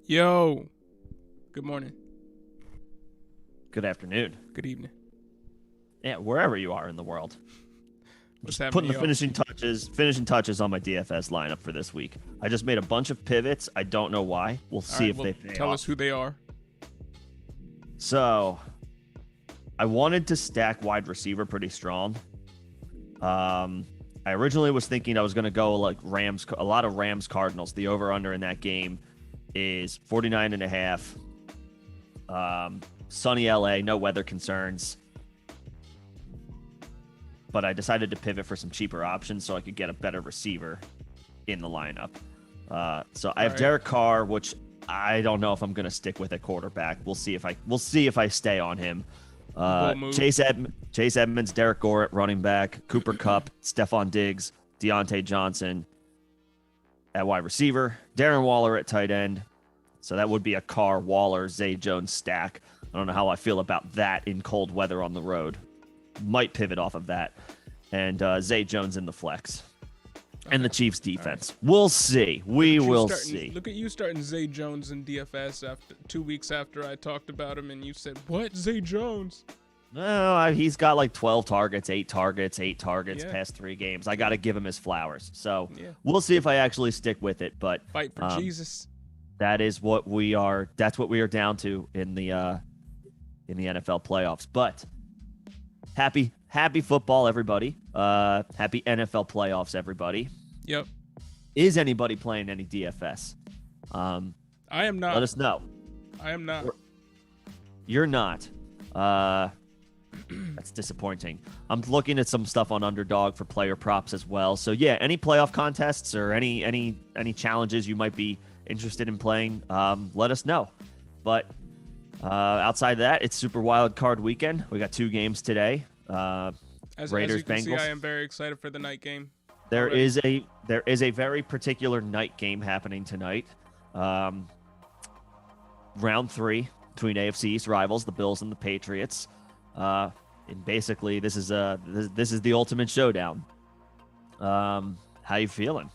Yo, good morning. Good afternoon. Good evening. Yeah, wherever you are in the world. What's Just happening, putting the yo? finishing touches on my DFS lineup for this week. I just made a bunch of pivots. I don't know why. We'll see if they pay tell off. us who they are. So, I wanted to stack wide receiver pretty strong. I originally was thinking I was going to go like Rams, a lot of Rams Cardinals. The over-under in that game is 49.5. Sunny LA, no weather concerns. But I decided to pivot for some cheaper options so I could get a better receiver in the lineup. So I have Derek Carr, which I don't know if I'm going to stick with at quarterback. We'll see if I stay on him. Chase Edmonds, Derek Gore at running back, Cooper Kupp, Stephon Diggs, Deontay Johnson at wide receiver, Darren Waller at tight end. So that would be a Carr, Waller, Zay Jones stack. I don't know how I feel about that in cold weather on the road. Might pivot off of that. And Zay Jones in the flex. And the Chiefs defense. Right. We'll see. We will see. Look at you starting Zay Jones in DFS after 2 weeks after I talked about him, and you said, "What, Zay Jones?" No, he's got like 8 targets past 3 games. I got to give him his flowers. So we'll see if I actually stick with it. But fight for Jesus. That is what we are. That's what we are down to in the NFL playoffs. But happy football, everybody. Happy NFL playoffs, everybody. Yep. Is anybody playing any DFS? I am not. Let us know. I am not. You're not. That's disappointing. I'm looking at some stuff on Underdog for player props as well. So yeah, any playoff contests or any challenges you might be interested in playing, let us know. But outside of that, it's Super Wildcard weekend. We got 2 games today. Raiders, as you can Bengals. see, I am very excited for the night game. There is a very particular night game happening tonight. Round 3 between AFC East rivals, the Bills and the Patriots. And basically, this is the ultimate showdown. How you feeling?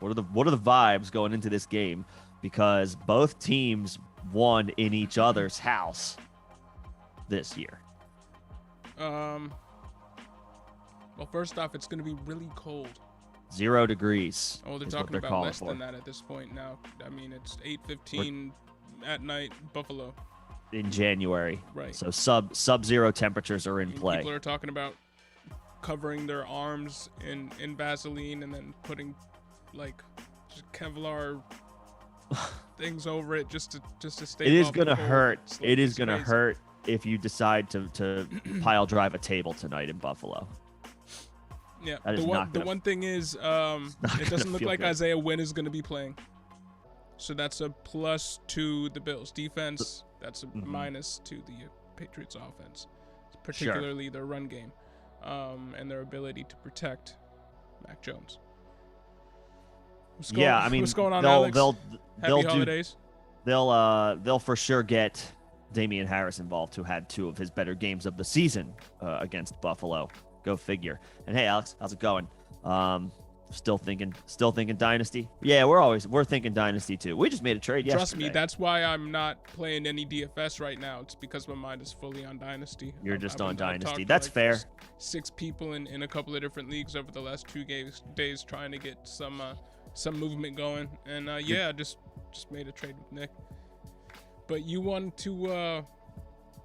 What are the vibes going into this game? Because both teams won in each other's house this year. Well, first off, it's going to be really cold. 0 degrees. Oh, they're talking about less than that at this point now. I mean, it's 8:15 at night, Buffalo. In January. Right. So sub-zero temperatures are in play. People are talking about covering their arms in Vaseline and then putting like just Kevlar things over it just to stay. It is going to hurt. It is going to hurt if you decide to pile drive a table tonight in Buffalo. Yeah. The one thing is, it doesn't look like Isaiah Wynn is going to be playing. So that's a plus to the Bills defense. That's a minus to the Patriots offense, particularly their run game, and their ability to protect Mac Jones. What's going on, Alex? Happy holidays. They'll for sure get Damian Harris involved, who had 2 of his better games of the season against Buffalo. Go figure. And hey, Alex, how's it going? Still thinking dynasty. Yeah, we're thinking dynasty too. We just made a trade yesterday. Trust me, that's why I'm not playing any DFS right now. It's because my mind is fully on dynasty. You're just on dynasty. That's fair. 6 people in a couple of different leagues over the last 2 days trying to get some some movement going. And just made a trade with Nick. But you want to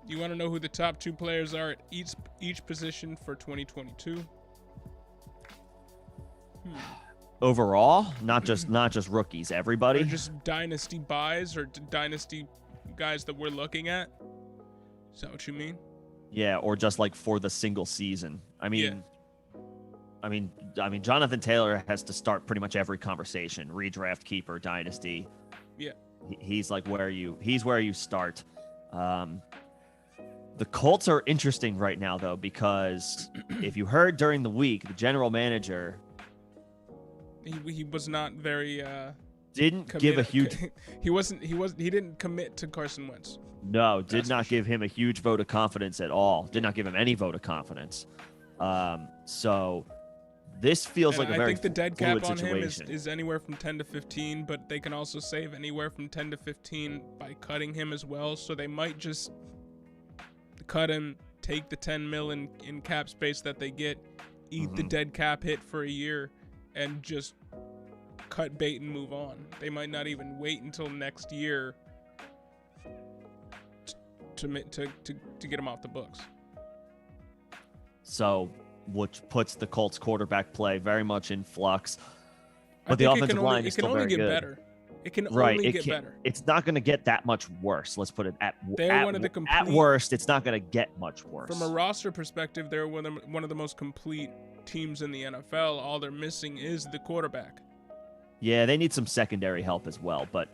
know who the top 2 players are at each position for 2022? Overall, not just rookies, everybody. Or just dynasty buys or dynasty guys that we're looking at. Is that what you mean? Yeah, or just like for the single season. I mean, Jonathan Taylor has to start pretty much every conversation. Redraft, keeper, dynasty. Yeah. He's where you start. The Colts are interesting right now though, because if you heard during the week, the general manager he was not very didn't committed. give a huge he didn't commit to Carson Wentz. No, did not give him a huge vote of confidence at all. Did not give him any vote of confidence. So this feels like a very fluid situation. I think the dead cap on him is anywhere from 10 to 15, but they can also save anywhere from 10 to 15 by cutting him as well. So they might just cut him, take the 10 mil in cap space that they get, eat the dead cap hit for a year, and just cut bait and move on. They might not even wait until next year to get him off the books. So, which puts the Colts quarterback play very much in flux. But the offensive line is still very good. Better. It can only get better. It's not going to get that much worse. Let's put it at worst. It's not going to get much worse. From a roster perspective, they're one of the most complete teams in the NFL. All they're missing is the quarterback. Yeah, they need some secondary help as well. But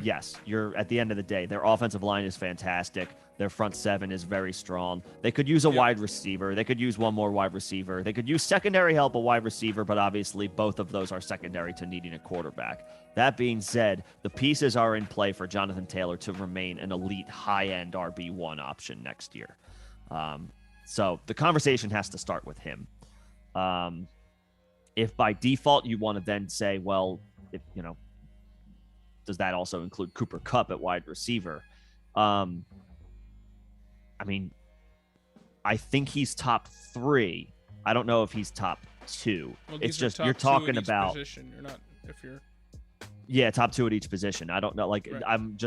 yes, you're at the end of the day, their offensive line is fantastic. Their front seven is very strong. They could use a wide receiver. They could use one more wide receiver. They could use secondary help, a wide receiver, but obviously both of those are secondary to needing a quarterback. That being said, the pieces are in play for Jonathan Taylor to remain an elite high-end RB1 option next year. So the conversation has to start with him. If by default you want to then say, well, does that also include Cooper Kupp at wide receiver? I think he's top 3. I don't know if he's top 2. Well, it's just you're talking about position. You're not if you're. Yeah, top 2 at each position. I don't know. Right. I'm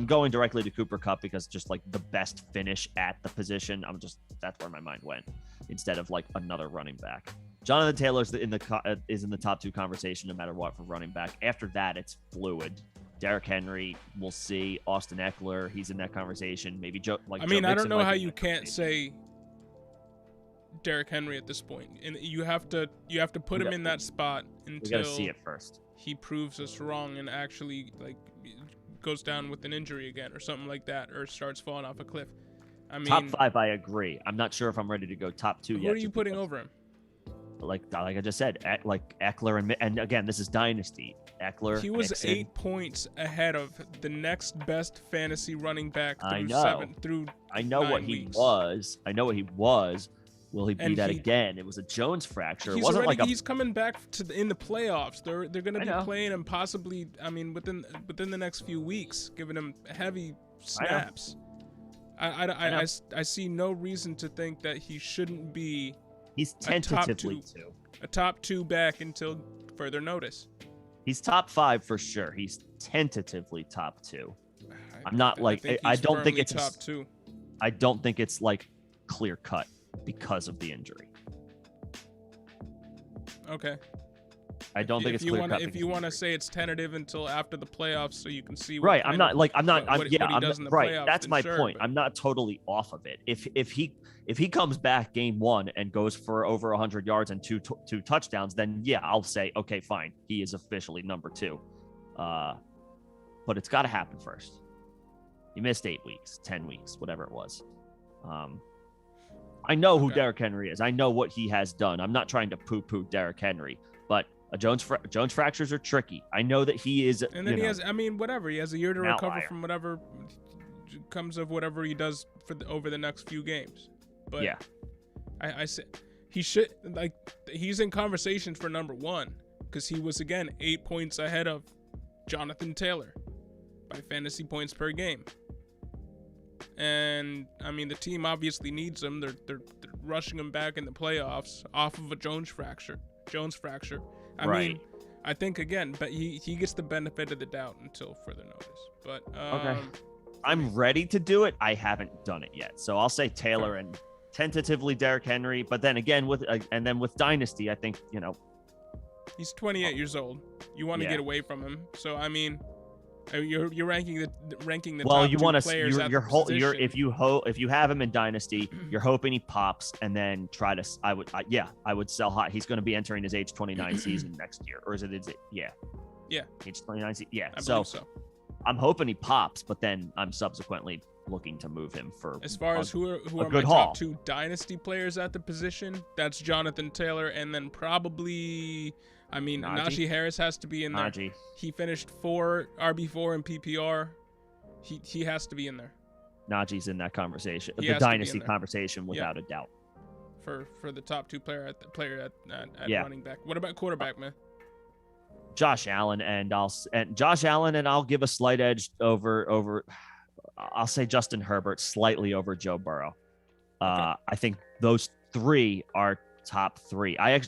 going directly to Cooper Kupp because just like the best finish at the position. That's where my mind went instead of like another running back. Jonathan Taylor's is in the top 2 conversation no matter what for running back. After that, it's fluid. Derrick Henry, we'll see. Austin Eckler, he's in that conversation. Maybe Joe. I don't know how you can't say Derrick Henry at this point, and you have to put him in that spot until we gotta see it first. He proves us wrong and actually goes down with an injury again or something like that, or starts falling off a cliff. Top 5, I agree. I'm not sure if I'm ready to go top 2 yet. Who are you putting over him? Like I just said, like Eckler and again, this is dynasty. Eckler. He was Mixon. 8 points ahead of the next best fantasy running back through I know what he was. Will he be that again? It was a Jones fracture. It wasn't he's coming back in the playaffs. They're going to be playing him possibly. Within the next few weeks, giving him heavy snaps. I see no reason to think that he shouldn't be. He's tentatively a top 2 back until further notice. He's top 5 for sure. He's tentatively top 2. I'm not I don't think it's top 2. I don't think it's like clear cut because of the injury. Okay. I don't think it's clear cut. If you want to say it's tentative until after the playoffs, so you can see. Right. What that's my point. I'm not totally off of it. If he comes back game 1 and goes for over 100 yards and two touchdowns, then yeah, I'll say okay, fine. He is officially number 2. But it's got to happen first. He missed 8 weeks, 10 weeks, whatever it was. I know who Derrick Henry is. I know what he has done. I'm not trying to poo-poo Derrick Henry, but Jones fractures are tricky. I know that he is. And then he has. Whatever. He has a year to recover from whatever comes of whatever he does over the next few games. But yeah, I said he should he's in conversation for number 1 because he was again 8 points ahead of Jonathan Taylor by fantasy points per game. And the team obviously needs him. They're rushing him back in the playoffs off of a Jones fracture. I think again, but he gets the benefit of the doubt until further notice. But okay, I'm ready to do it. I haven't done it yet, so I'll say Taylor and tentatively Derrick Henry. But then again, with Dynasty, I think he's 28 years old. You want to get away from him, so I mean. You're ranking the well, top you want to if you have him in Dynasty, you're hoping he pops and then try to I would sell high. He's going to be entering his age 29 season next year, or is it age 29 so I'm hoping he pops, but then I'm subsequently looking to move him for as far as who are my top 2 Dynasty players at the position. That's Jonathan Taylor, and then probably Najee Harris has to be in there. He finished RB4 in PPR. He has to be in there. Najee's in that conversation, the Dynasty conversation, without a doubt. For the top 2 player at running back. What about quarterback, man? Josh Allen, and I'll give a slight edge over. I'll say Justin Herbert slightly over Joe Burrow. I think those 3 are top 3. I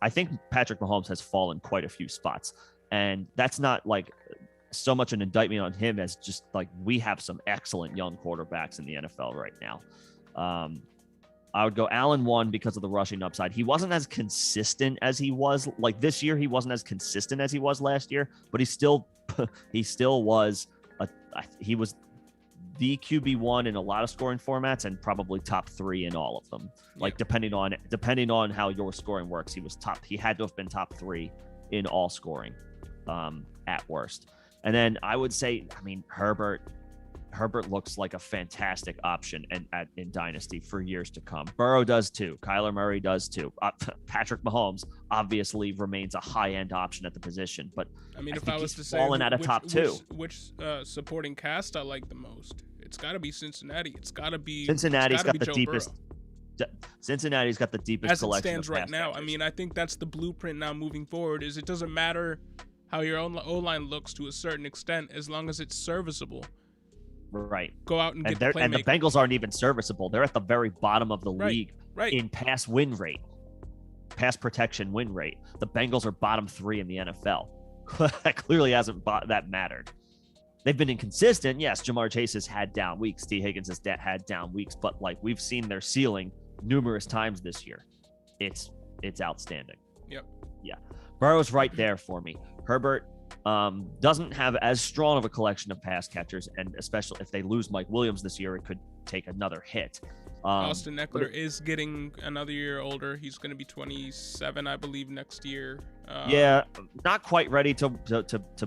think Patrick Mahomes has fallen quite a few spots, and that's not like so much an indictment on him as just like we have some excellent young quarterbacks in the NFL right now. I would go Allen 1 because of the rushing upside. He wasn't as consistent as he was like this year. He wasn't as consistent as he was last year, but he still was he was the QB1 in a lot of scoring formats and probably top 3 in all of them. Like depending on how your scoring works, he had to have been top 3 in all scoring at worst. And then I would say, Herbert looks like a fantastic option in Dynasty for years to come. Burrow does too. Kyler Murray does too. Patrick Mahomes obviously remains a high-end option at the position, but if I was to say fallen out of top 2. Which supporting cast I like the most, it's got to be Cincinnati. It's got to be Cincinnati's got the Joe deepest. Burrow. Cincinnati's got the deepest collection. As it stands right now, I think that's the blueprint now moving forward. Is it doesn't matter how your own O-line looks to a certain extent, as long as it's serviceable. Right. Go out and get the playmaker. And the Bengals aren't even serviceable. They're at the very bottom of the league in pass protection win rate. The Bengals are bottom 3 in the NFL. That clearly hasn't that mattered. They've been inconsistent. Yes, Jamar Chase has had down weeks. T. Higgins has had down weeks, but we've seen their ceiling numerous times this year. It's outstanding. Yep. Yeah. Burrow's right there for me. Herbert doesn't have as strong of a collection of pass catchers, and especially if they lose Mike Williams this year, it could take another hit. Austin Eckler is getting another year older. He's going to be 27, I believe, next year. Not quite ready to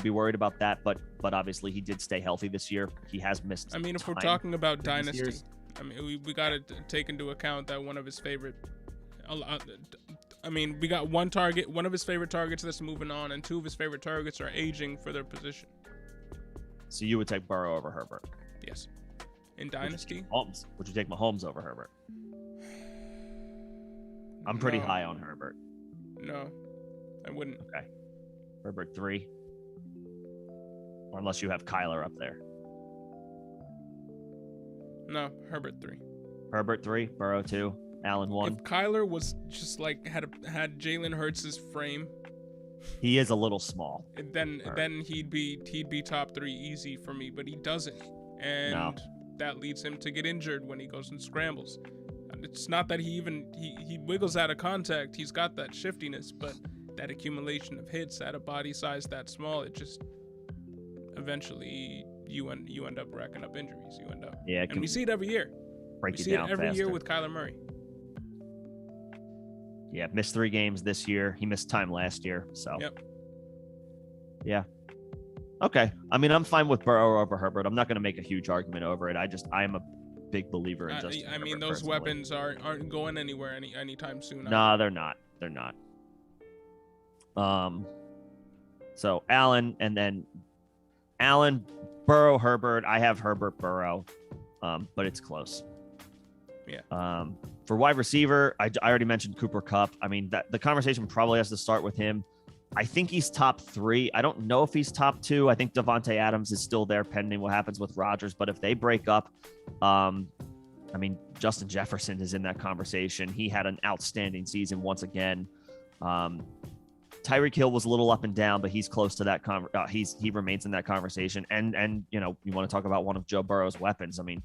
be worried about that, but obviously he did stay healthy this year. He has missed. If we're talking about Dynasty, we got to take into account that one of his favorite. We got one of his favorite targets that's moving on, and 2 of his favorite targets are aging for their position. So you would take Burrow over Herbert? Yes. In Dynasty? Would you take Mahomes over Herbert? I'm pretty high on Herbert. No, I wouldn't. Okay. Herbert 3? Or unless you have Kyler up there. No, Herbert 3. Herbert 3, Burrow 2. Allen 1. If Kyler was just had Jalen Hurts' frame, he is a little small. Then he'd be top 3 easy for me, but he doesn't, and that leads him to get injured when he goes and scrambles. And it's not that he wiggles out of contact. He's got that shiftiness, but that accumulation of hits at a body size that small, it just eventually you end up racking up injuries. And we see it every year. We see it every year with Kyler Murray. Yeah, missed 3 games this year. He missed time last year. So, yep. Yeah. Okay. I'm fine with Burrow over Herbert. I'm not going to make a huge argument over it. I am a big believer in Justin Herbert those personally. weapons aren't going anywhere anytime soon. No, they're not. They're not. So Allen, and then Allen, Burrow, Herbert. I have Herbert, Burrow, but it's close. Yeah. For wide receiver, I already mentioned Cooper Kupp. The conversation probably has to start with him. I think he's top 3. I don't know if he's top 2. I think Devontae Adams is still there pending what happens with Rodgers. But if they break up, Justin Jefferson is in that conversation. He had an outstanding season once again. Tyreek Hill was a little up and down, but he's close to that. He remains in that conversation. And you want to talk about one of Joe Burrow's weapons. I mean,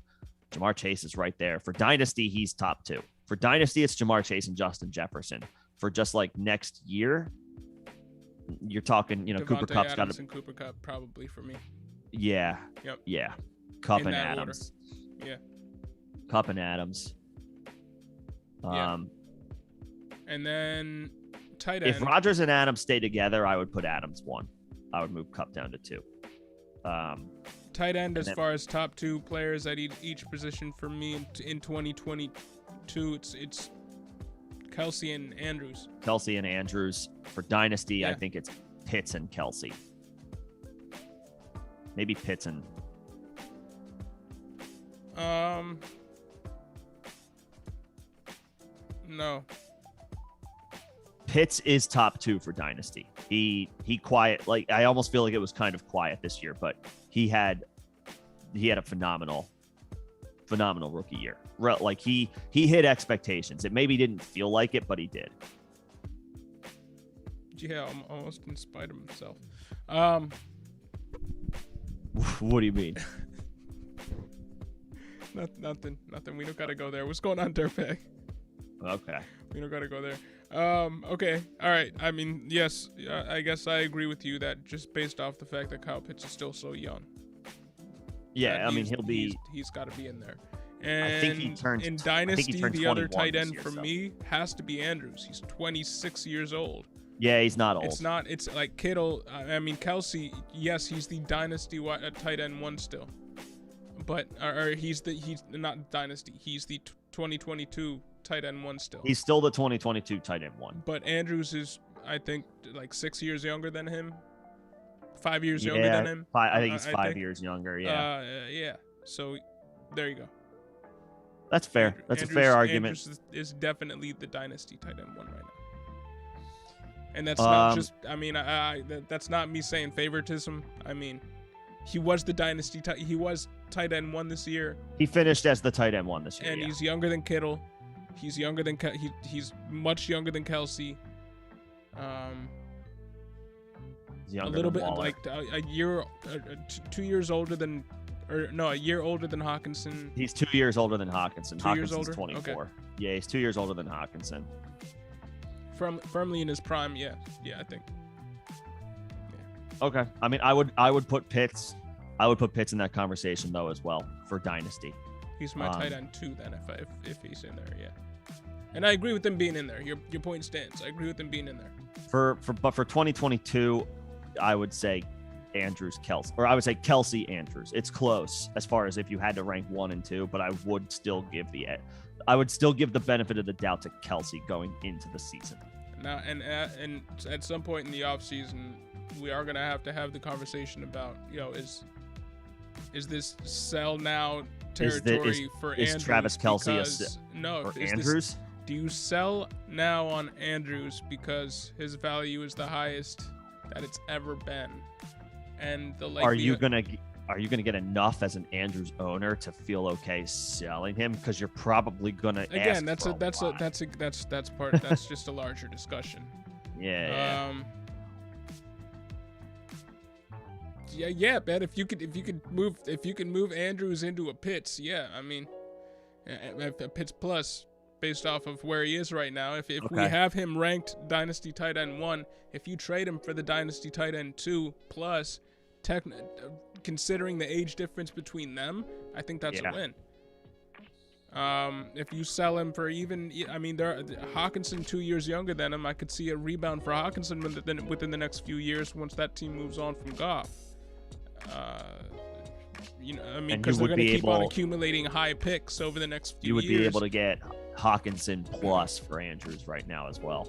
Jamar Chase is right there. For Dynasty, he's top 2. For Dynasty, it's Jamar Chase and Justin Jefferson. For just like next year, you're talking, Devontae Cooper Kupp's got and Cooper Kupp probably for me. Yeah. Yep. Yeah. Kupp in and that Adams. Order. Yeah. Kupp and Adams. And then tight end. If Rodgers and Adams stay together, I would put Adams 1. I would move Kupp down to 2. Tight end, as far as top 2 players at each position for me in 2022, it's Kelsey and Andrews. Kelsey and Andrews. For Dynasty, I think it's Pitts and Kelsey. Maybe Pitts and... No. Pitts is top 2 for Dynasty. He quiet, like, I almost feel like it was kind of quiet this year, but he had a phenomenal rookie year. Like he hit expectations. It maybe didn't feel like it, but he did. Yeah, almost in spite of himself. What do you mean? Nothing. We don't gotta go there. What's going on, Dirtbag? Okay. We don't gotta go there. Okay. All right. I mean, yes, I guess I agree with you that just based off the fact that Kyle Pitts is still so young. Yeah, I mean, he's got to be in there. And I think he turned in Dynasty, the other tight end year, for me has to be Andrews. He's 26 years old. Yeah, he's not old. It's like Kittle. I mean, Kelsey, yes, he's the Dynasty tight end 1 still. But he's not Dynasty. He's the 2022 tight end 1 still. He's still the 2022 tight end 1. But Andrews is, I think, like 6 years younger than him. 5 years younger than him. I think he's 5 years younger. Yeah. Yeah. So there you go. That's fair. That's a fair argument. Andrews is definitely the Dynasty tight end 1 right now. And that's not just, I mean, that's not me saying favoritism. I mean, he was the Dynasty he was tight end 1 this year. He finished as the tight end 1 this year. And he's younger than Kittle. He's younger than he's much younger than Kelsey. A little bit, like a year, 2 years older than, a year older than Hawkinson. He's 2 years older than Hawkinson. 2 years older? 24. Okay. Yeah, he's 2 years older than Hawkinson. Firmly in his prime, yeah, I think. Yeah. Okay, I mean, I would put Pitts. I would put Pitts in that conversation though as well for Dynasty. He's my tight end 2 then if he's in there, yeah. And I agree with him being in there. Your point stands. I agree with him being in there. But for 2022, I would say Andrews, Kelsey, or I would say Kelsey, Andrews. It's close as far as if you had to rank 1 and 2, but I would still give the benefit of the doubt to Kelsey going into the season. Now, and at some point in the offseason, we are going to have the conversation about, is this sell now territory for Andrews? Is Travis Kelsey Andrews? Do you sell now on Andrews because his value is the highest that it's ever been? And are you gonna get enough as an Andrews owner to feel okay selling him? Because you're probably gonna that's just a larger discussion. Yeah. Yeah, man. If you could move Andrews into a Pitts, yeah. I mean, a Pitts plus based off of where he is right now. If we have him ranked Dynasty tight end 1, if you trade him for the Dynasty tight end 2 plus, considering the age difference between them, I think that's a win. If you sell him for Hawkinson 2 years younger than him, I could see a rebound for Hawkinson within the next few years once that team moves on from Goff. Because they're going to keep on accumulating high picks over the next few years. You would be able to get Hawkinson plus for Andrews right now as well.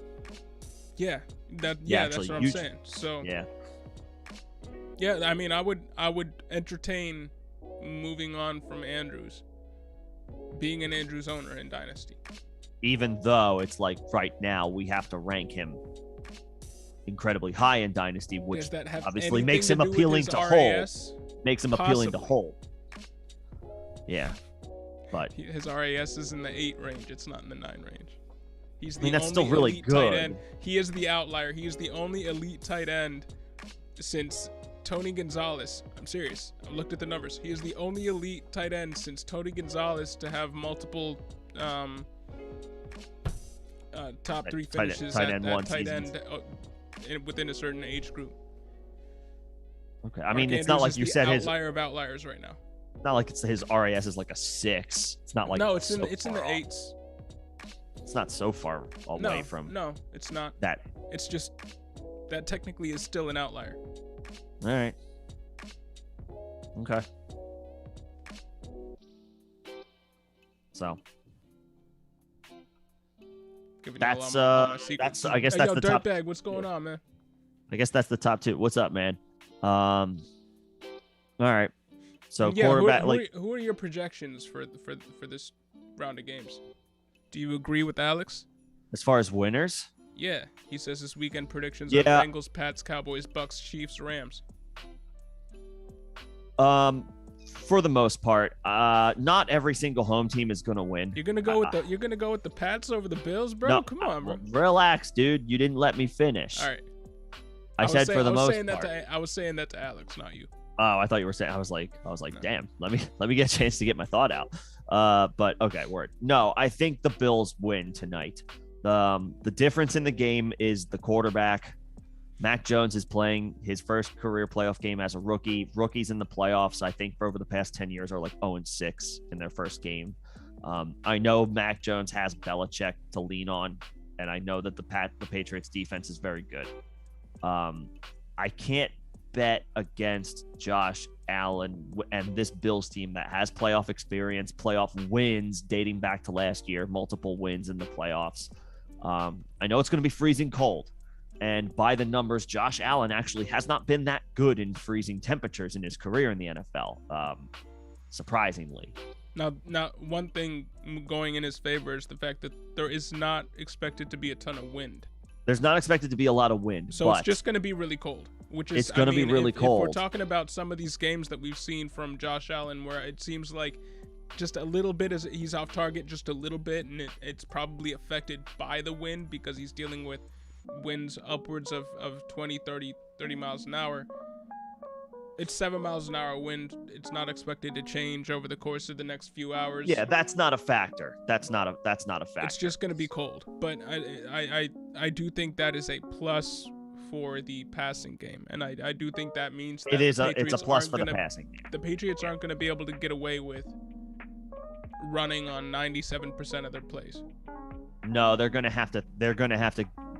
Yeah, that's what I'm saying. So yeah, I mean, I would entertain moving on from Andrews, being an Andrews owner in Dynasty. Even though it's like right now we have to rank him incredibly high in Dynasty, which obviously makes him appealing to hold. Makes him appealing to hold. Yeah, but his RAS is in the 8 range. It's not in the 9 range. He's the that's only still really elite good. tight end. He is the outlier. He is the only elite tight end since Tony Gonzalez. I'm serious. I looked at the numbers. He is the only elite tight end since Tony Gonzalez to have multiple top 3 finishes tight at tight seasons. end within a certain age group. Okay, I mean, it's not like you said his outlier of outliers right now. It's not like his RAS is like a 6. It's not like no, it's in the 8s. It's not so far away from. No, it's not. That. It's just that technically is still an outlier. All right. Okay. So. That's I guess that's the top. Dirtbag, what's going on, man? I guess that's the top 2. What's up, man? All right. So yeah, quarterback. Who are your projections for this round of games? Do you agree with Alex? As far as winners? Yeah, he says this weekend predictions are Bengals, Pats, Cowboys, Bucks, Chiefs, Rams. For the most part, not every single home team is gonna win. You're gonna go with the Pats over the Bills, bro? No, come on, bro. Relax, dude. You didn't let me finish. All right. I said for the most part. I was saying that to Alex, not you. Oh, I thought you were saying. I was like, no. Damn. Let me get a chance to get my thought out. But okay, word. No, I think the Bills win tonight. The difference in the game is the quarterback. Mac Jones is playing his first career playoff game as a rookie. Rookies in the playoffs, I think, for over the past 10 years are like 0-6 in their first game. I know Mac Jones has Belichick to lean on, and I know that the Patriots defense is very good. I can't bet against Josh Allen and this Bills team that has playoff experience, playoff wins dating back to last year, multiple wins in the playoffs. I know it's going to be freezing cold. And by the numbers, Josh Allen actually has not been that good in freezing temperatures in his career in the NFL, surprisingly. Now, one thing going in his favor is the fact that there is not expected to be a ton of wind. There's not expected to be a lot of wind. So it's just going to be really cold, which is, it's going to be really cold. If we're talking about some of these games that we've seen from Josh Allen where it seems like just a little bit as he's off target, just a little bit, and it's probably affected by the wind because he's dealing with winds upwards of 20, 30 miles an hour. It's 7 miles an hour wind. It's not expected to change over the course of the next few hours. Yeah, that's not a factor. That's not a factor. It's just going to be cold. But I do think that is a plus for the passing game, and I do think that means that it's a plus for the passing game. The Patriots aren't going to be able to get away with running on 97% of their plays. No, they're going to have to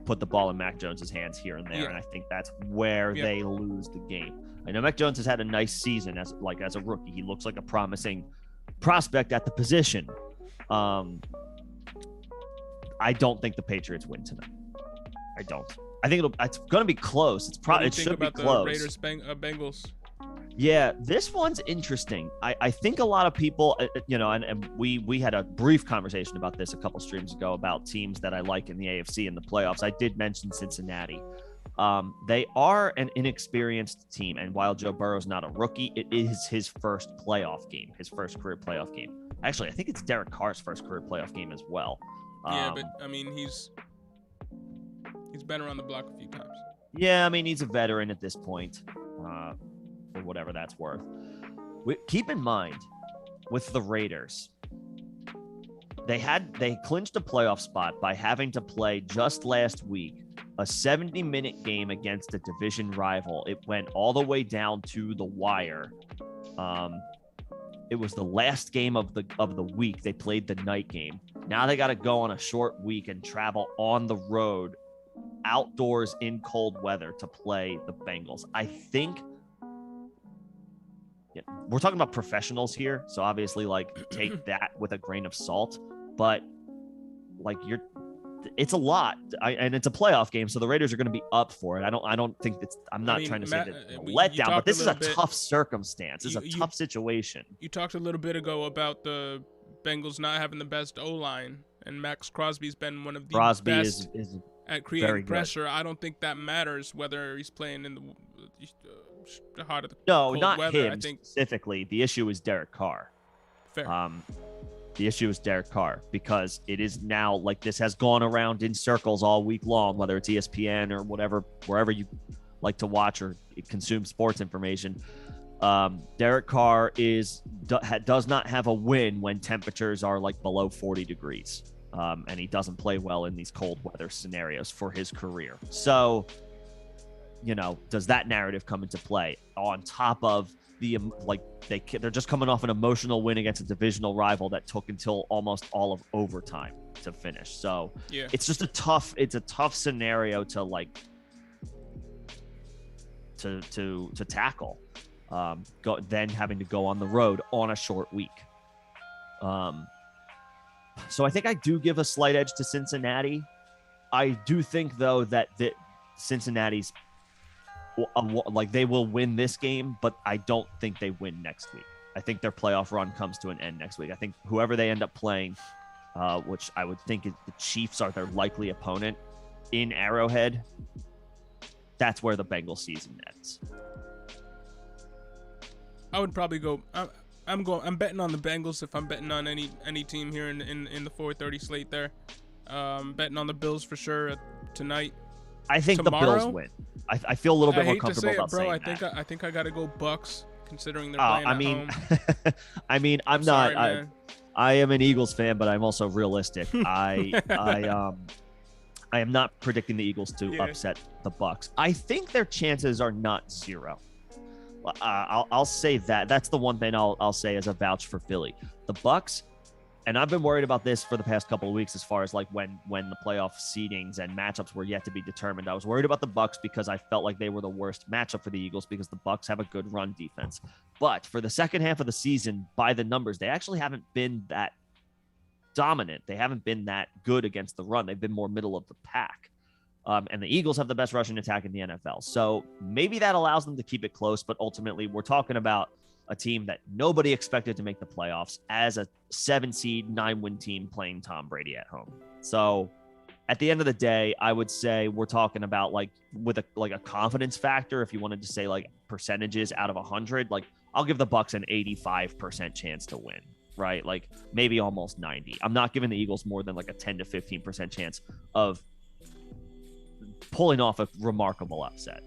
put the ball in Mac Jones's hands here and there, and I think that's where they lose the game. I know Mac Jones has had a nice season as a rookie. He looks like a promising prospect at the position. I don't think the Patriots win tonight. I don't. I think it's going to be close. It should be close. The Raiders Bengals? Yeah, this one's interesting. I think a lot of people, and we had a brief conversation about this a couple streams ago about teams that I like in the AFC in the playoffs. I did mention Cincinnati. They are an inexperienced team, and while Joe Burrow's not a rookie, it is his first playoff game, his first career playoff game. Actually, I think it's Derek Carr's first career playoff game as well. Yeah, but I mean, he's been around the block a few times. Yeah, I mean, he's a veteran at this point, for whatever that's worth. Keep in mind, with the Raiders, they clinched a playoff spot by having to play just last week a 70-minute game against a division rival. It went all the way down to the wire. It was the last game of the week. They played the night game. Now they got to go on a short week and travel on the road outdoors in cold weather to play the Bengals. I think we're talking about professionals here, so obviously take that with a grain of salt, but it's a lot, and it's a playoff game, so the Raiders are going to be up for it. I don't think I'm not trying to say that letdown, but this is a tough circumstance. This is a tough situation. You talked a little bit ago about the Bengals not having the best O-line, and Max Crosby's been one of the best at creating pressure. I don't think that matters whether he's playing in the hot of the cold not weather. him I think specifically. The issue is Derek Carr. Fair. The issue is Derek Carr, because it is now like this has gone around in circles all week long, whether it's ESPN or whatever, wherever you like to watch or consume sports information. Derek Carr does not have a win when temperatures are like below 40 degrees. And he doesn't play well in these cold weather scenarios for his career. So, does that narrative come into play on top of they're just coming off an emotional win against a divisional rival that took until almost all of overtime to finish. So yeah, it's just a tough scenario to to tackle. Then having to go on the road on a short week. So I think I do give a slight edge to Cincinnati. I do think though that Cincinnati's they will win this game, but I don't think they win next week. I think their playoff run comes to an end next week. I think whoever they end up playing, which I would think is the Chiefs are their likely opponent in Arrowhead, that's where the Bengals season ends. I would probably go. I'm betting on the Bengals if I'm betting on any team here in the 4:30 slate there. Betting on the Bills for sure tonight. I think the Bills win. I feel a little bit more comfortable about saying that. I think I got to go Bucks considering they're playing at home. I'm sorry, not. I am an Eagles fan, but I'm also realistic. I am not predicting the Eagles to upset the Bucks. I think their chances are not zero. I'll say that. That's the one thing I'll say as a vouch for Philly. The Bucks, and I've been worried about this for the past couple of weeks as far as like when the playoff seedings and matchups were yet to be determined. I was worried about the Bucks because I felt like they were the worst matchup for the Eagles because the Bucks have a good run defense. But for the second half of the season, by the numbers, they actually haven't been that dominant. They haven't been that good against the run. They've been more middle of the pack. And the Eagles have the best rushing attack in the NFL. So maybe that allows them to keep it close, but ultimately we're talking about a team that nobody expected to make the playoffs as a 7-seed, 9-win team playing Tom Brady at home. So at the end of the day, I would say we're talking about with a confidence factor. If you wanted to say like percentages out of 100, like I'll give the Bucks an 85% chance to win, right? Like maybe almost 90. I'm not giving the Eagles more than like a 10 to 15% chance of pulling off a remarkable upset.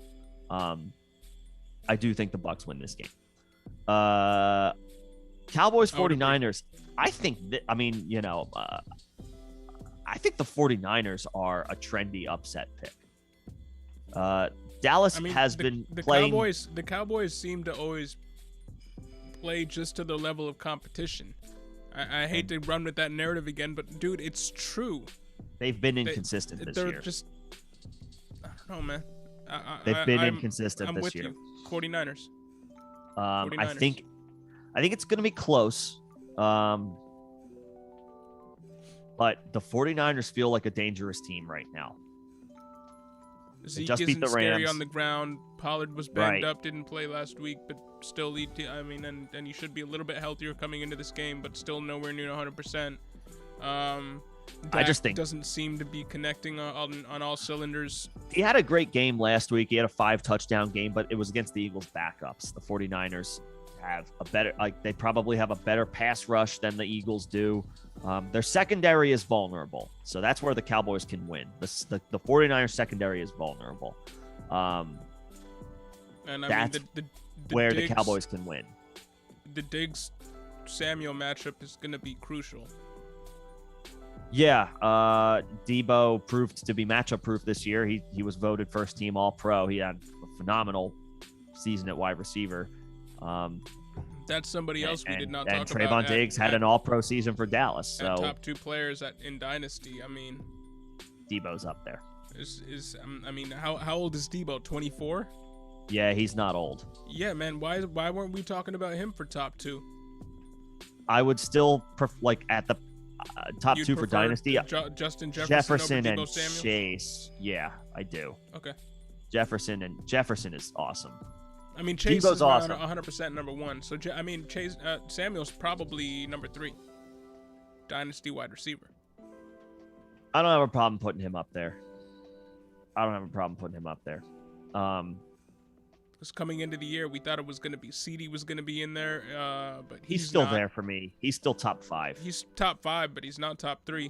I do think the Bucks win this game. Cowboys 49ers. I think I think the 49ers are a trendy upset pick. Dallas has been playing. The Cowboys seem to always play just to the level of competition. I hate to run with that narrative again, but dude, it's true. They've been inconsistent this year. They're just, I don't know, man. They've been inconsistent this year. I'm with you. 49ers. 49ers. I think it's going to be close. But the 49ers feel like a dangerous team right now. Zeke just beat the Rams. Scary on the ground. Pollard was banged up, didn't play last week, but still lead. And he should be a little bit healthier coming into this game, but still nowhere near 100%. I just think doesn't seem to be connecting on all cylinders. He had a great game last week. He had a 5-touchdown game, but it was against the Eagles backups. The 49ers have they probably have a better pass rush than the Eagles do. Their secondary is vulnerable. So that's where the Cowboys can win. The 49ers secondary is vulnerable. That's where the Cowboys can win. The Diggs-Samuel matchup is going to be crucial. Yeah, Debo proved to be matchup proof this year. He was voted first team All-Pro. He had a phenomenal season at wide receiver. That's somebody else we did not talk about. And Trayvon Diggs had an All-Pro season for Dallas. So top 2 players in Dynasty. I mean, Debo's up there. How old is Debo? 24? Yeah, he's not old. Yeah, man. Why weren't we talking about him for top 2? I would still at the top 2 for Dynasty. Justin Jefferson and Samuel? Chase. Yeah, I do. Okay. Jefferson is awesome. I mean, Chase Debo's is awesome. 100% number 1. So Chase Samuel's probably number 3. Dynasty wide receiver. I don't have a problem putting him up there. Because coming into the year, we thought it was going to be CD was going to be in there, but he's still not. there for me. He's still top 5. He's top 5, but he's not top 3.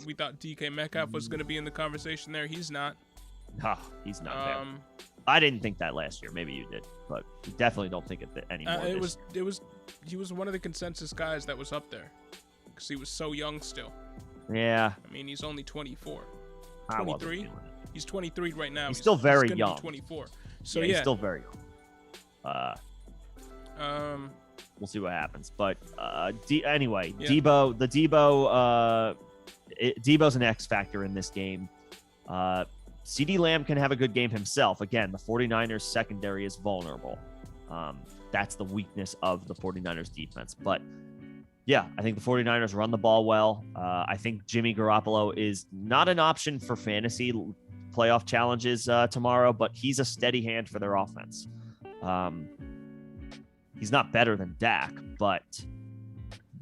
We thought DK Metcalf was going to be in the conversation there. He's not. He's not there. I didn't think that last year. Maybe you did, but you definitely don't think it anymore. He was one of the consensus guys that was up there because he was so young still. Yeah. I mean, he's only 24. 23? He's 23 right now. He's still very young. 24. So he's still very young. We'll see what happens. But anyway, Debo, Debo's an X factor in this game. CeeDee Lamb can have a good game himself. Again, the 49ers secondary is vulnerable. That's the weakness of the 49ers defense. But yeah, I think the 49ers run the ball well. I think Jimmy Garoppolo is not an option for fantasy playoff challenges tomorrow, but he's a steady hand for their offense. He's not better than Dak, but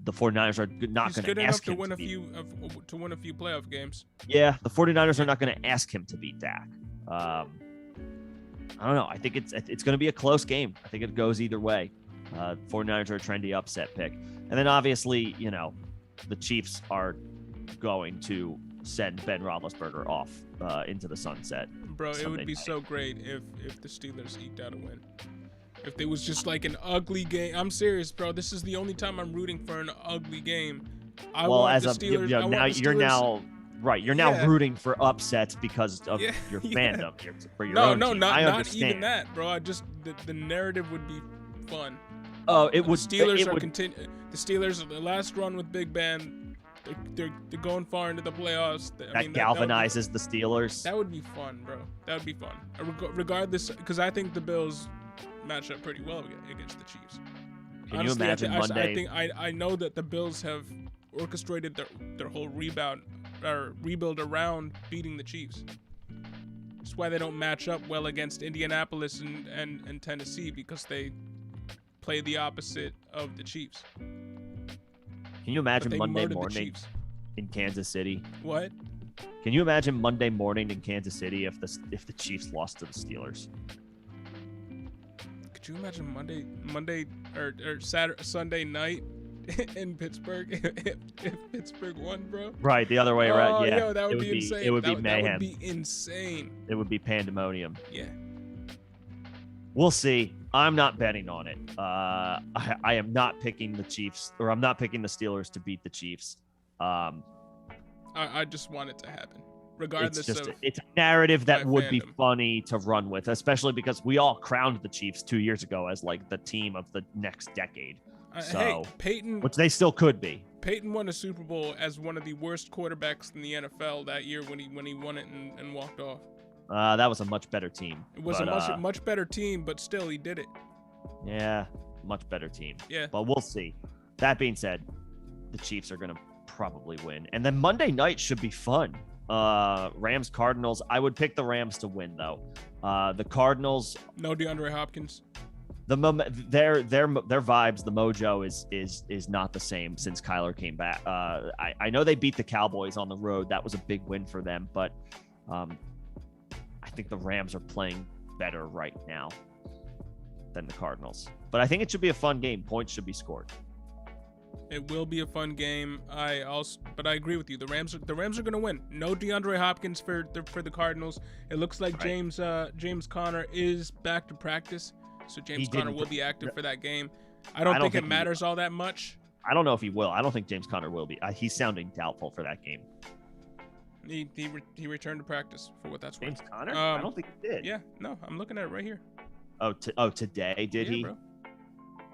the 49ers are not going to ask him to win a few playoff games. Yeah, the 49ers are not going to ask him to beat Dak. I don't know. I think it's going to be a close game. I think it goes either way. 49ers are a trendy upset pick. And then obviously, the Chiefs are going to send Ben Roethlisberger off into the sunset. Bro, it would be so great if the Steelers eked out a win. If there was just like an ugly game. I'm serious, bro. This is the only time I'm rooting for an ugly game. You're now rooting for upsets because of your fandom. For your own team. Not even that, bro. The narrative would be fun. Oh, it would. The Steelers, the last run with Big Ben. They're going far into the playoffs. That galvanizes the Steelers. That would be fun, bro. That would be fun. Regardless, because I think the Bills match up pretty well against the Chiefs. Can you imagine Monday? I know that the Bills have orchestrated their whole rebuild around beating the Chiefs. That's why they don't match up well against Indianapolis and Tennessee, because they play the opposite of the Chiefs. Can you imagine Monday morning in Kansas City? What? Can you imagine Monday morning in Kansas City if the Chiefs lost to the Steelers? Could you imagine Monday or Sunday night in Pittsburgh if Pittsburgh won, bro? Right, the other way around. Yeah, yo, that would be insane. It would be mayhem. That would be insane. It would be pandemonium. Yeah. We'll see. I'm not betting on it. I am not picking the Chiefs, or I'm not picking the Steelers to beat the Chiefs. I just want it to happen, regardless it's a narrative that would be funny to run with, especially because we all crowned the Chiefs 2 years ago as like the team of the next decade. Hey, Peyton, which they still could be. Peyton won a Super Bowl as one of the worst quarterbacks in the NFL that year when he won it and walked off. That was a much better team. It was a much better team, but still, he did it. Yeah, much better team. Yeah. But we'll see. That being said, the Chiefs are going to probably win. And then Monday night should be fun. Rams Cardinals. I would pick the Rams to win, though. The Cardinals. No DeAndre Hopkins. Their vibes, the mojo is not the same since Kyler came back. I know they beat the Cowboys on the road. That was a big win for them, but I think the Rams are playing better right now than the Cardinals. But I think it should be a fun game. Points should be scored. It will be a fun game. But I agree with you. The Rams are going to win. No DeAndre Hopkins for the Cardinals. It looks like James Conner is back to practice, so James Conner will be active for that game. I don't think it matters all that much. I don't know if he will. I don't think James Conner will be. He's sounding doubtful for that game. He returned to practice for what that's worth. James Conner? I don't think he did. Yeah, no, I'm looking at it right here. Today did he? Bro.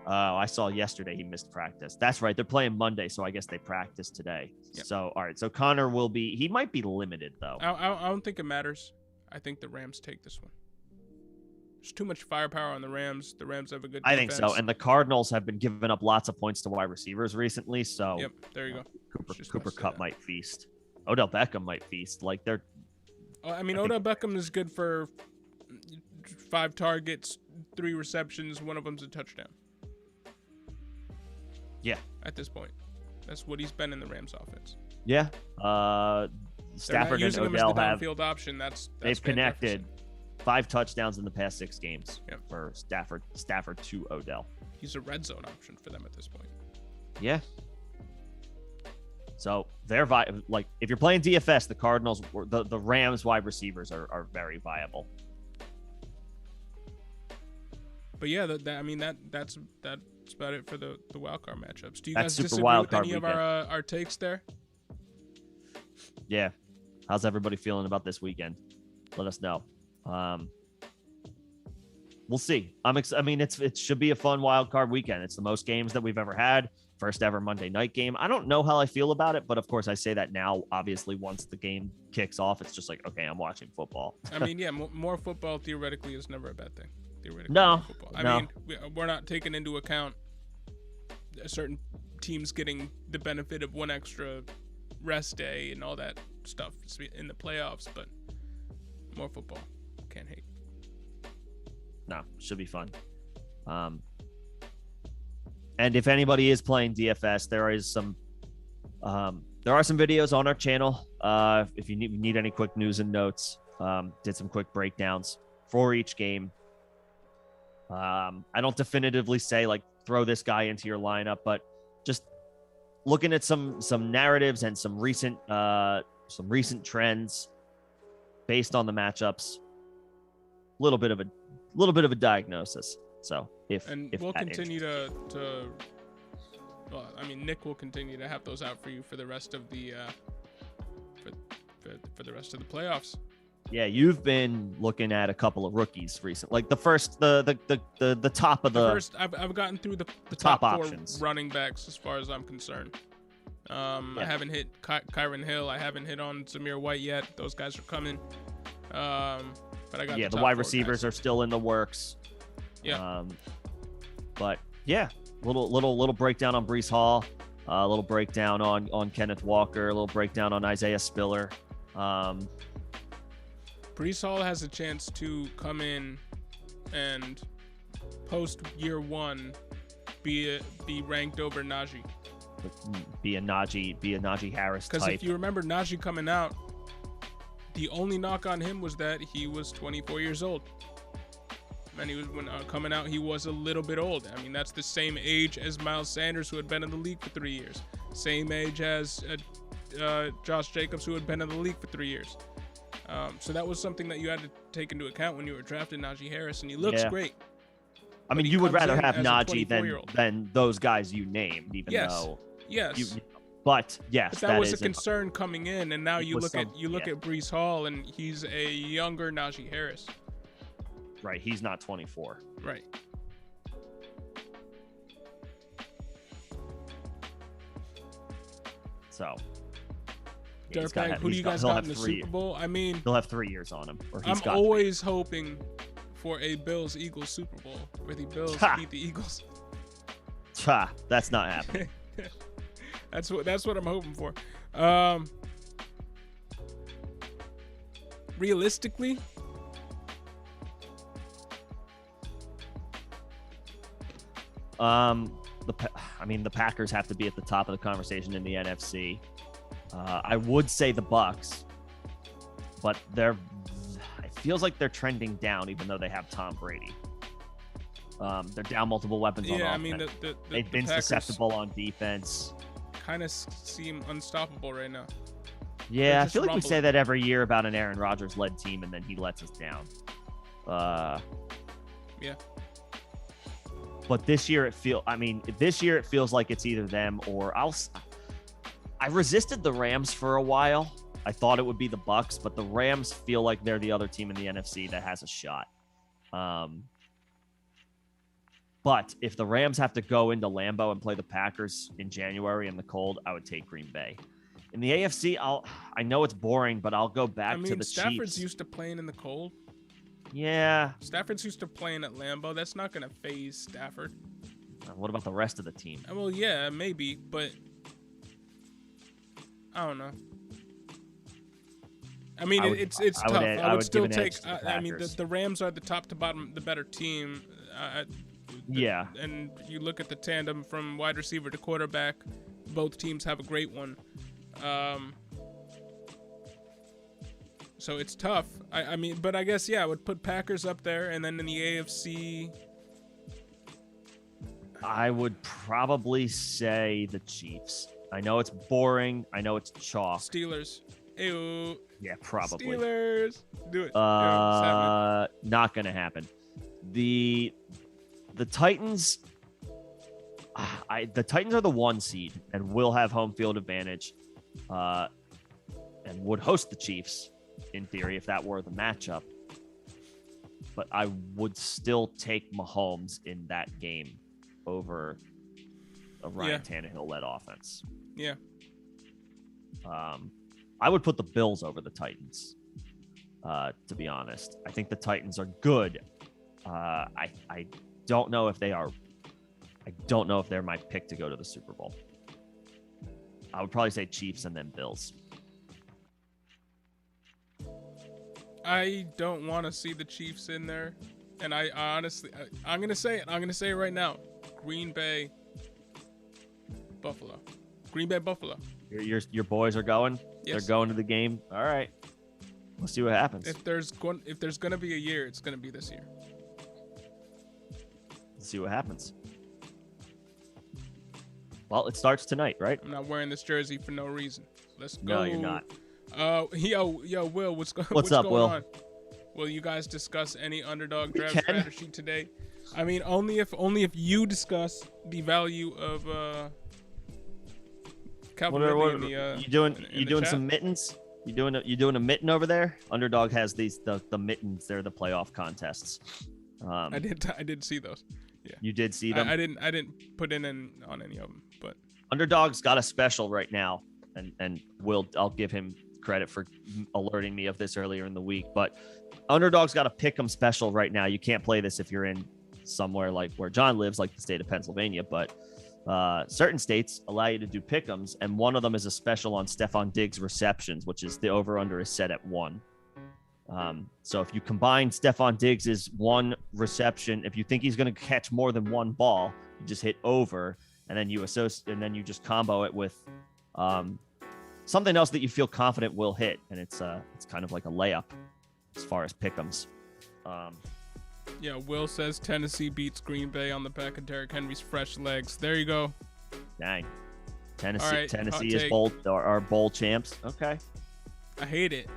I saw yesterday he missed practice. That's right. They're playing Monday, so I guess they practiced today. Yep. So all right. So Conner he might be limited though. I don't think it matters. I think the Rams take this one. There's too much firepower on the Rams. The Rams have a good defense. I think so. And the Cardinals have been giving up lots of points to wide receivers recently. So yep, there you go. Cooper Kupp might feast. Odell Beckham might feast. Like they're. Odell Beckham is good for 5 targets, 3 receptions. One of them's a touchdown. Yeah. At this point, that's what he's been in the Rams offense. Yeah. Stafford and Odell have. Downfield option. That's they've connected. 5 touchdowns in the past 6 games for Stafford to Odell. He's a red zone option for them at this point. Yeah. So they're like, if you're playing DFS, the Cardinals, the Rams wide receivers are very viable. But yeah, that's about it for the wildcard matchups. Do you guys super disagree with any weekend. of our takes there? Yeah. How's everybody feeling about this weekend? Let us know. We'll see. It should be a fun wildcard weekend. It's the most games that we've ever had. First ever Monday night game. I don't know how I feel about it, but of course I say that now. Obviously, once the game kicks off, it's just like, okay, I'm watching football. More football theoretically is never a bad thing. Theoretically, no. We're not taking into account certain teams getting the benefit of one extra rest day and all that stuff in the playoffs, but more football. Can't hate. No, should be fun. And if anybody is playing DFS, there are some videos on our channel. If you need any quick news and notes, did some quick breakdowns for each game. I don't definitively say like throw this guy into your lineup, but just looking at some narratives and some recent trends based on the matchups. A little bit of a diagnosis. So if we'll continue to Nick will continue to have those out for you for the rest of the for the rest of the playoffs. Yeah, you've been looking at a couple of rookies recently, like the top of the first. I've gotten through the top 4 options, running backs as far as I'm concerned. I haven't hit Kyron Hill. I haven't hit on Zamir White yet. Those guys are coming. But I got the wide receivers are still in the works. Yeah. But yeah, little breakdown on Breece Hall, a little breakdown on Kenneth Walker, a little breakdown on Isaiah Spiller. Breece Hall has a chance to come in and post year 1 be ranked over Najee. Be a Najee Harris type. Because if you remember Najee coming out, the only knock on him was that he was 24 years old. And when coming out, he was a little bit old. I mean, that's the same age as Miles Sanders, who had been in the league for 3 years. Same age as Josh Jacobs, who had been in the league for 3 years. So that was something that you had to take into account when you were drafting Najee Harris, and he looks great. I mean, you would rather have Najee than those guys you named, even though. Yes. But yes, that was a concern coming in, and now you look at Breece Hall, and he's a younger Najee Harris. Right, he's not 24. Right. So, Dirk Bag, who do you guys got in the Super Bowl? I mean, he'll have 3 years on him. I'm always hoping for a Bills-Eagles Super Bowl where the Bills beat the Eagles. That's not happening. That's what I'm hoping for. Realistically, the Packers have to be at the top of the conversation in the NFC. I would say the Bucks, but it feels like they're trending down, even though they have Tom Brady. They're down multiple weapons on offense. They've been susceptible on defense. Kind of seem unstoppable right now. Yeah, I feel like we say that every year about an Aaron Rodgers-led team, and then he lets us down. Yeah. But this year it feels like it's either them or I resisted the Rams for a while. I thought it would be the Bucks, but the Rams feel like they're the other team in the NFC that has a shot. But if the Rams have to go into Lambeau and play the Packers in January in the cold, I would take Green Bay. In the AFC, I know it's boring, but I'll go back to the Chiefs. Stafford's used to playing in the cold. Yeah. Stafford's used to playing at Lambeau. That's not going to phase Stafford. What about the rest of the team? Well, yeah, maybe, but I don't know. I mean, it's tough. I would still take. The Rams are the top to bottom, the better team. Yeah. And you look at the tandem from wide receiver to quarterback. Both teams have a great one. So it's tough. I mean, but I guess, I would put Packers up there, and then in the AFC, I would probably say the Chiefs. I know it's boring. I know it's chalk. Steelers. Ew. Yeah, probably. Steelers. Do it. Not gonna happen. The Titans. The Titans are the 1 seed and will have home field advantage, and would host the Chiefs in theory if that were the matchup. But I would still take Mahomes in that game over a Ryan Tannehill-led offense. Yeah. I would put the Bills over the Titans, to be honest. I think the Titans are good. I don't know if they are. I don't know if they're my pick to go to the Super Bowl. I would probably say Chiefs and then Bills. I don't want to see the Chiefs in there. And I honestly, I'm going to say it. I'm going to say it right now. Green Bay, Buffalo. Green Bay, Buffalo. Your boys are going? Yes. They're going to the game? All right. We'll see what happens. If there's going to be a year, it's going to be this year. Let's see what happens. Well, it starts tonight, right? I'm not wearing this jersey for no reason. Let's go. No, you're not. Yo, Will, what's up, going Will? on? Will you guys discuss any underdog draft strategy today? I mean, only if you discuss the value of Calvin Ridley in the you doing some mittens? You doing a mitten over there? Underdog has the mittens. They're the playoff contests. I did see those. Yeah. You did see them? I didn't put in on any of them, but Underdog's got a special right now, and I'll give him credit for alerting me of this earlier in the week. But Underdog's got a pick'em special right now. You can't play this if you're in somewhere like where John lives, like the state of Pennsylvania, but certain states allow you to do pick'ems, and one of them is a special on Stephon Diggs receptions, which is the over/under is set at 1. So if you combine Stephon Diggs' 1 reception, if you think he's going to catch more than 1 ball, you just hit over, and then you just combo it with something else that you feel confident will hit, and it's kind of like a layup as far as pick'ems. Yeah, Will says Tennessee beats Green Bay on the back of Derrick Henry's fresh legs. There you go. Dang. Right, Tennessee is bowl champs. Okay. I hate it.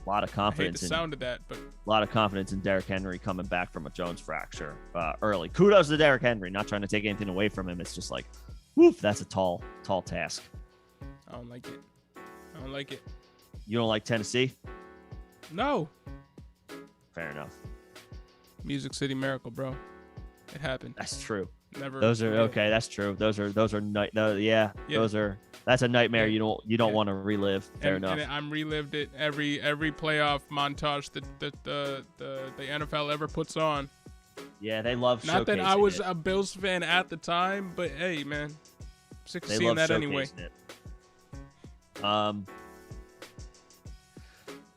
A lot of confidence. I hate the sound of that, but a lot of confidence in Derrick Henry coming back from a Jones fracture early. Kudos to Derrick Henry. Not trying to take anything away from him. It's just like, woof, that's a tall task. I don't like it. You don't like Tennessee? No. Fair enough. Music City Miracle, bro. It happened. That's true. Never. Those are okay. That's true. Those are that's a nightmare. Yeah. You don't want to relive. Fair enough. And I'm relived it every playoff montage that the NFL ever puts on. Yeah, they love. Not that I was a Bills fan at the time, but hey, man, sick of seeing that anyway.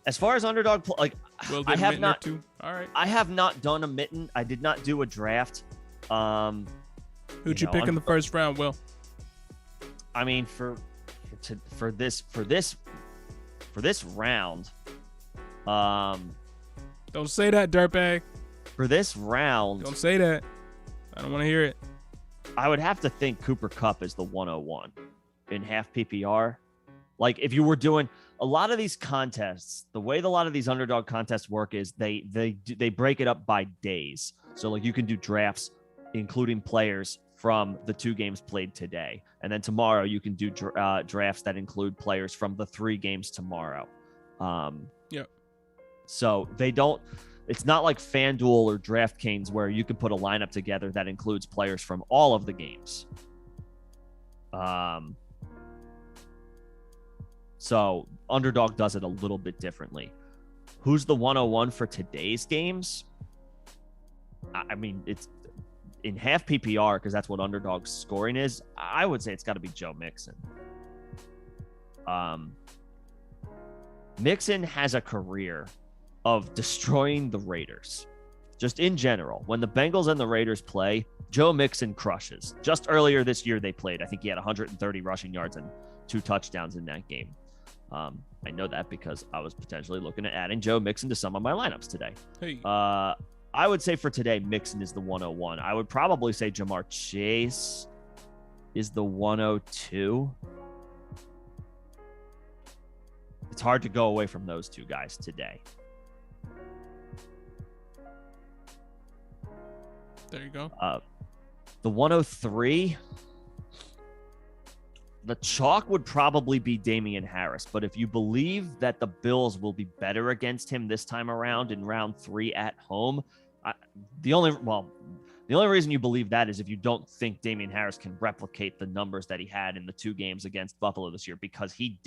As far as underdog, I have not. Too. All right. I have not done a mitten. I did not do a draft. Who'd you pick in the first round, Will? I mean, for this round, don't say that, dirtbag. For this round, don't say that. I don't want to hear it. I would have to think Cooper Kupp is the 101 in half PPR. Like if you were doing a lot of these contests, the way a lot of these underdog contests work is they break it up by days. So like you can do drafts including players from the 2 games played today, and then tomorrow you can do drafts that include players from the 3 games tomorrow. Yep. So they don't. It's not like FanDuel or DraftKings where you can put a lineup together that includes players from all of the games. So Underdog does it a little bit differently. Who's the 101 for today's games? I mean, it's in half PPR because that's what Underdog's scoring is. I would say it's got to be Joe Mixon. Mixon has a career of destroying the Raiders. Just in general, when the Bengals and the Raiders play, Joe Mixon crushes. Just earlier this year they played. I think he had 130 rushing yards and 2 touchdowns in that game. I know that because I was potentially looking at adding Joe Mixon to some of my lineups today. Hey. I would say for today, Mixon is the 101. I would probably say Jamar Chase is the 102. It's hard to go away from those two guys today. There you go. The 103, the chalk would probably be Damian Harris. But if you believe that the Bills will be better against him this time around in round 3 at home, the only reason you believe that is if you don't think Damian Harris can replicate the numbers that he had in the 2 games against Buffalo this year, because he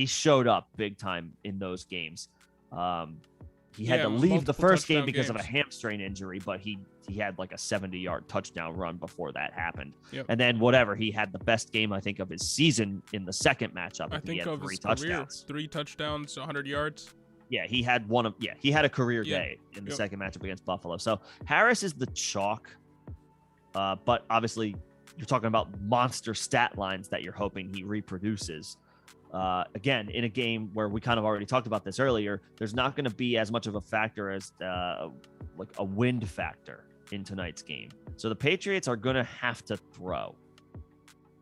showed up big time in those games. He had to leave the first game because of a hamstring injury, but he had like a 70-yard touchdown run before that happened. Yep. And then he had the best game, I think, of his season in the second matchup. I think he had of 3 his touchdowns. Career, 3 touchdowns, 100 yards. Yeah, he had a career day in the second matchup against Buffalo. So Harris is the chalk, but obviously you're talking about monster stat lines that you're hoping he reproduces. Again, in a game where we kind of already talked about this earlier, there's not going to be as much of a factor as like a wind factor in tonight's game. So the Patriots are going to have to throw.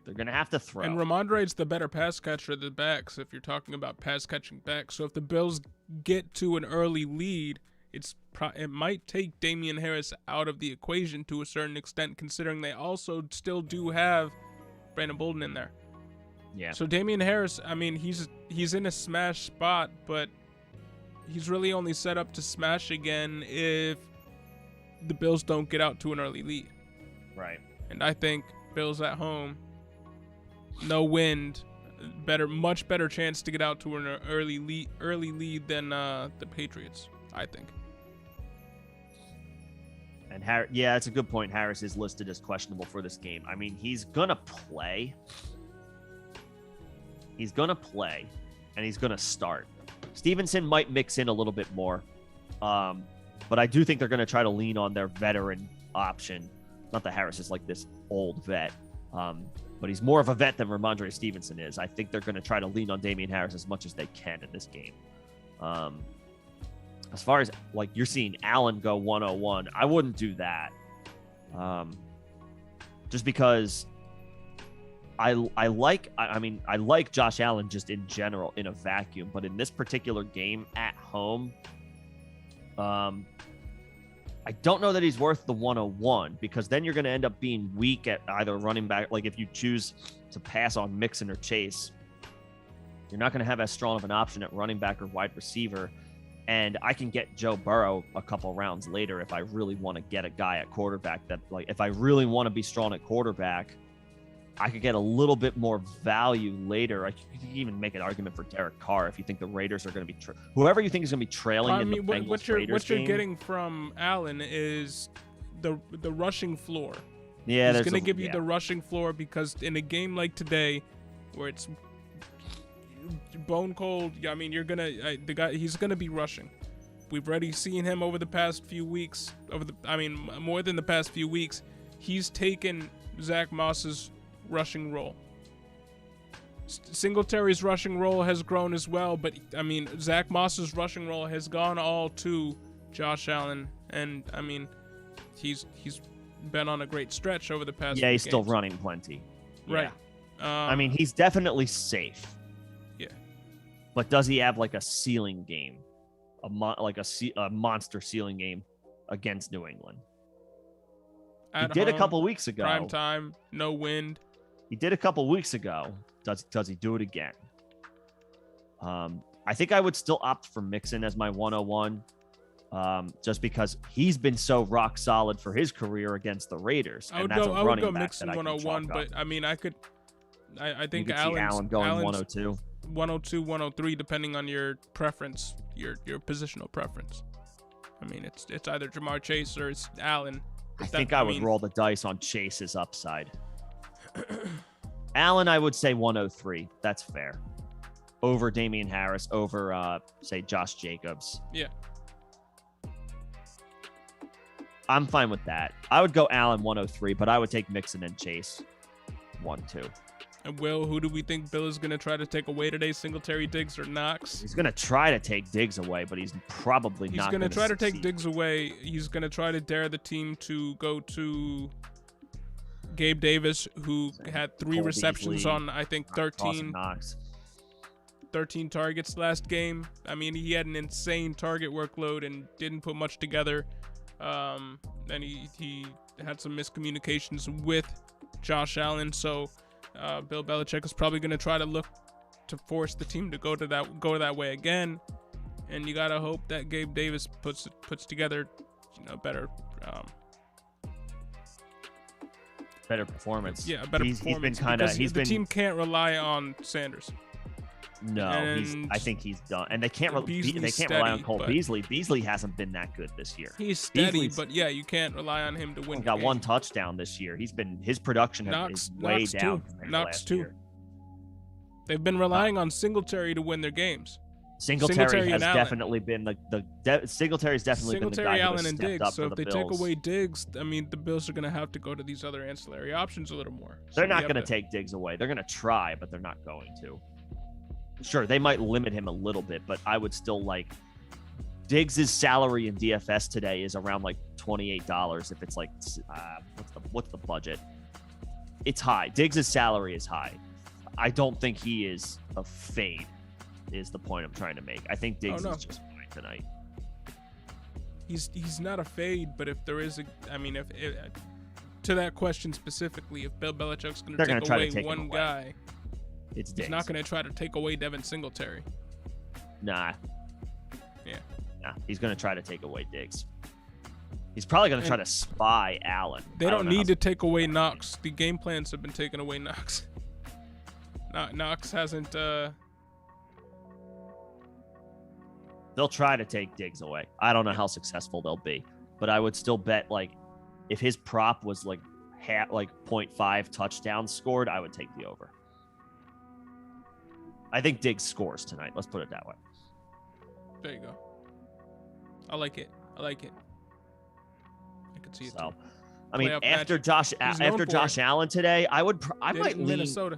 They're going to have to throw. And Ramondre's the better pass catcher of the backs if you're talking about pass catching backs. So if the Bills get to an early lead, it might take Damian Harris out of the equation to a certain extent, considering they also still do have Brandon Bolden in there. Yeah. So Damian Harris, I mean, he's in a smash spot, but he's really only set up to smash again if the Bills don't get out to an early lead. Right. And I think Bills at home, no wind, much better chance to get out to an early lead than the Patriots, I think. And it's a good point. Harris is listed as questionable for this game. I mean, he's gonna play. He's going to play, and he's going to start. Stevenson might mix in a little bit more, but I do think they're going to try to lean on their veteran option. Not that Harris is like this old vet, but he's more of a vet than Ramondre Stevenson is. I think they're going to try to lean on Damian Harris as much as they can in this game. As far as, like, you're seeing Allen go 101, I wouldn't do that. Just because I like Josh Allen just in general in a vacuum, but in this particular game at home, I don't know that he's worth the 101, because then you're going to end up being weak at either running back. Like if you choose to pass on Mixon or Chase, you're not going to have as strong of an option at running back or wide receiver. And I can get Joe Burrow a couple rounds later if I really want to get a guy at quarterback that, like, if I really want to be strong at quarterback, I could get a little bit more value later. I could even make an argument for Derek Carr if you think the Raiders are going to be whoever you think is going to be trailing in the Bengals-Raiders what you're game. getting from Allen is the rushing floor. Yeah, he's going to give you the rushing floor, because in a game like today, where it's bone cold, I mean, he's gonna be rushing. We've already seen him over the past few weeks. More than the past few weeks, he's taken Zach Moss's rushing role. Singletary's rushing role has grown as well, but I mean, Zach Moss's rushing role has gone all to Josh Allen, and I mean, he's been on a great stretch over the past. Yeah, he's games. Still running plenty. Right. Yeah. I mean, he's definitely safe. Yeah. But does he have like a ceiling game, a monster ceiling game against New England? He did a couple weeks ago. Prime time, no wind. He did a couple weeks ago. Does he do it again? I think I would still opt for Mixon as my 101, just because he's been so rock solid for his career against the Raiders. I would go Mixon 101, but I mean, I think Allen going 102. 102, 103, depending on your preference, your positional preference. I mean, it's either Jamar Chase or it's Allen. I think I would roll the dice on Chase's upside. Allen, I would say 103. That's fair. Over Damian Harris, over, say, Josh Jacobs. Yeah. I'm fine with that. I would go Allen 103, but I would take Mixon and Chase 1-2. And Will, who do we think Bill is going to try to take away today? Singletary, Diggs, or Knox? He's going to try to take Diggs away, but he's probably not going to try to take Diggs away. He's going to try to dare the team to go to Gabe Davis, who had 3 Cole receptions Beasley, on, I think, 13 targets last game. I mean, he had an insane target workload and didn't put much together. And he had some miscommunications with Josh Allen, so Bill Belichick is probably going to try to look to force the team to go that way again, and you gotta hope that Gabe Davis puts together, better performance. Yeah, a better performance. The team can't rely on Sanders. No, I think he's done, and they can't rely on Cole Beasley. Beasley hasn't been that good this year. He's steady, but yeah, you can't rely on him to win. He's got 1 touchdown this year. His production is way down. Knox too. They've been relying on Singletary to win their games. Singletary has definitely been Singletary's definitely been the guy who has stepped up for the Bills. So if they take away Diggs, I mean, the Bills are going to have to go to these other ancillary options a little more. They're not going to take Diggs away. They're going to try, but they're not going to. Sure, they might limit him a little bit, but I would still like Diggs' salary in DFS today is around like $28. If it's like, what's the budget? It's high. Diggs' salary is high. I don't think he is a fade, is the point I'm trying to make. I think Diggs is just fine tonight. He's not a fade, but if there is if to that question specifically, if Bill Belichick's going to take away one guy, it's Diggs. He's not going to try to take away Devin Singletary. Nah. Yeah. Nah, he's going to try to take away Diggs. He's probably going to try to spy Allen. They don't need to take away Knox. The game plans have been taking away Knox. Knox hasn't. They'll try to take Diggs away. I don't know how successful they'll be, but I would still bet like if his prop was like 0.5 touchdowns scored, I would take the over. I think Diggs scores tonight. Let's put it that way. There you go. I like it. I can see it too. I mean, after Josh Allen today, I might lean Minnesota.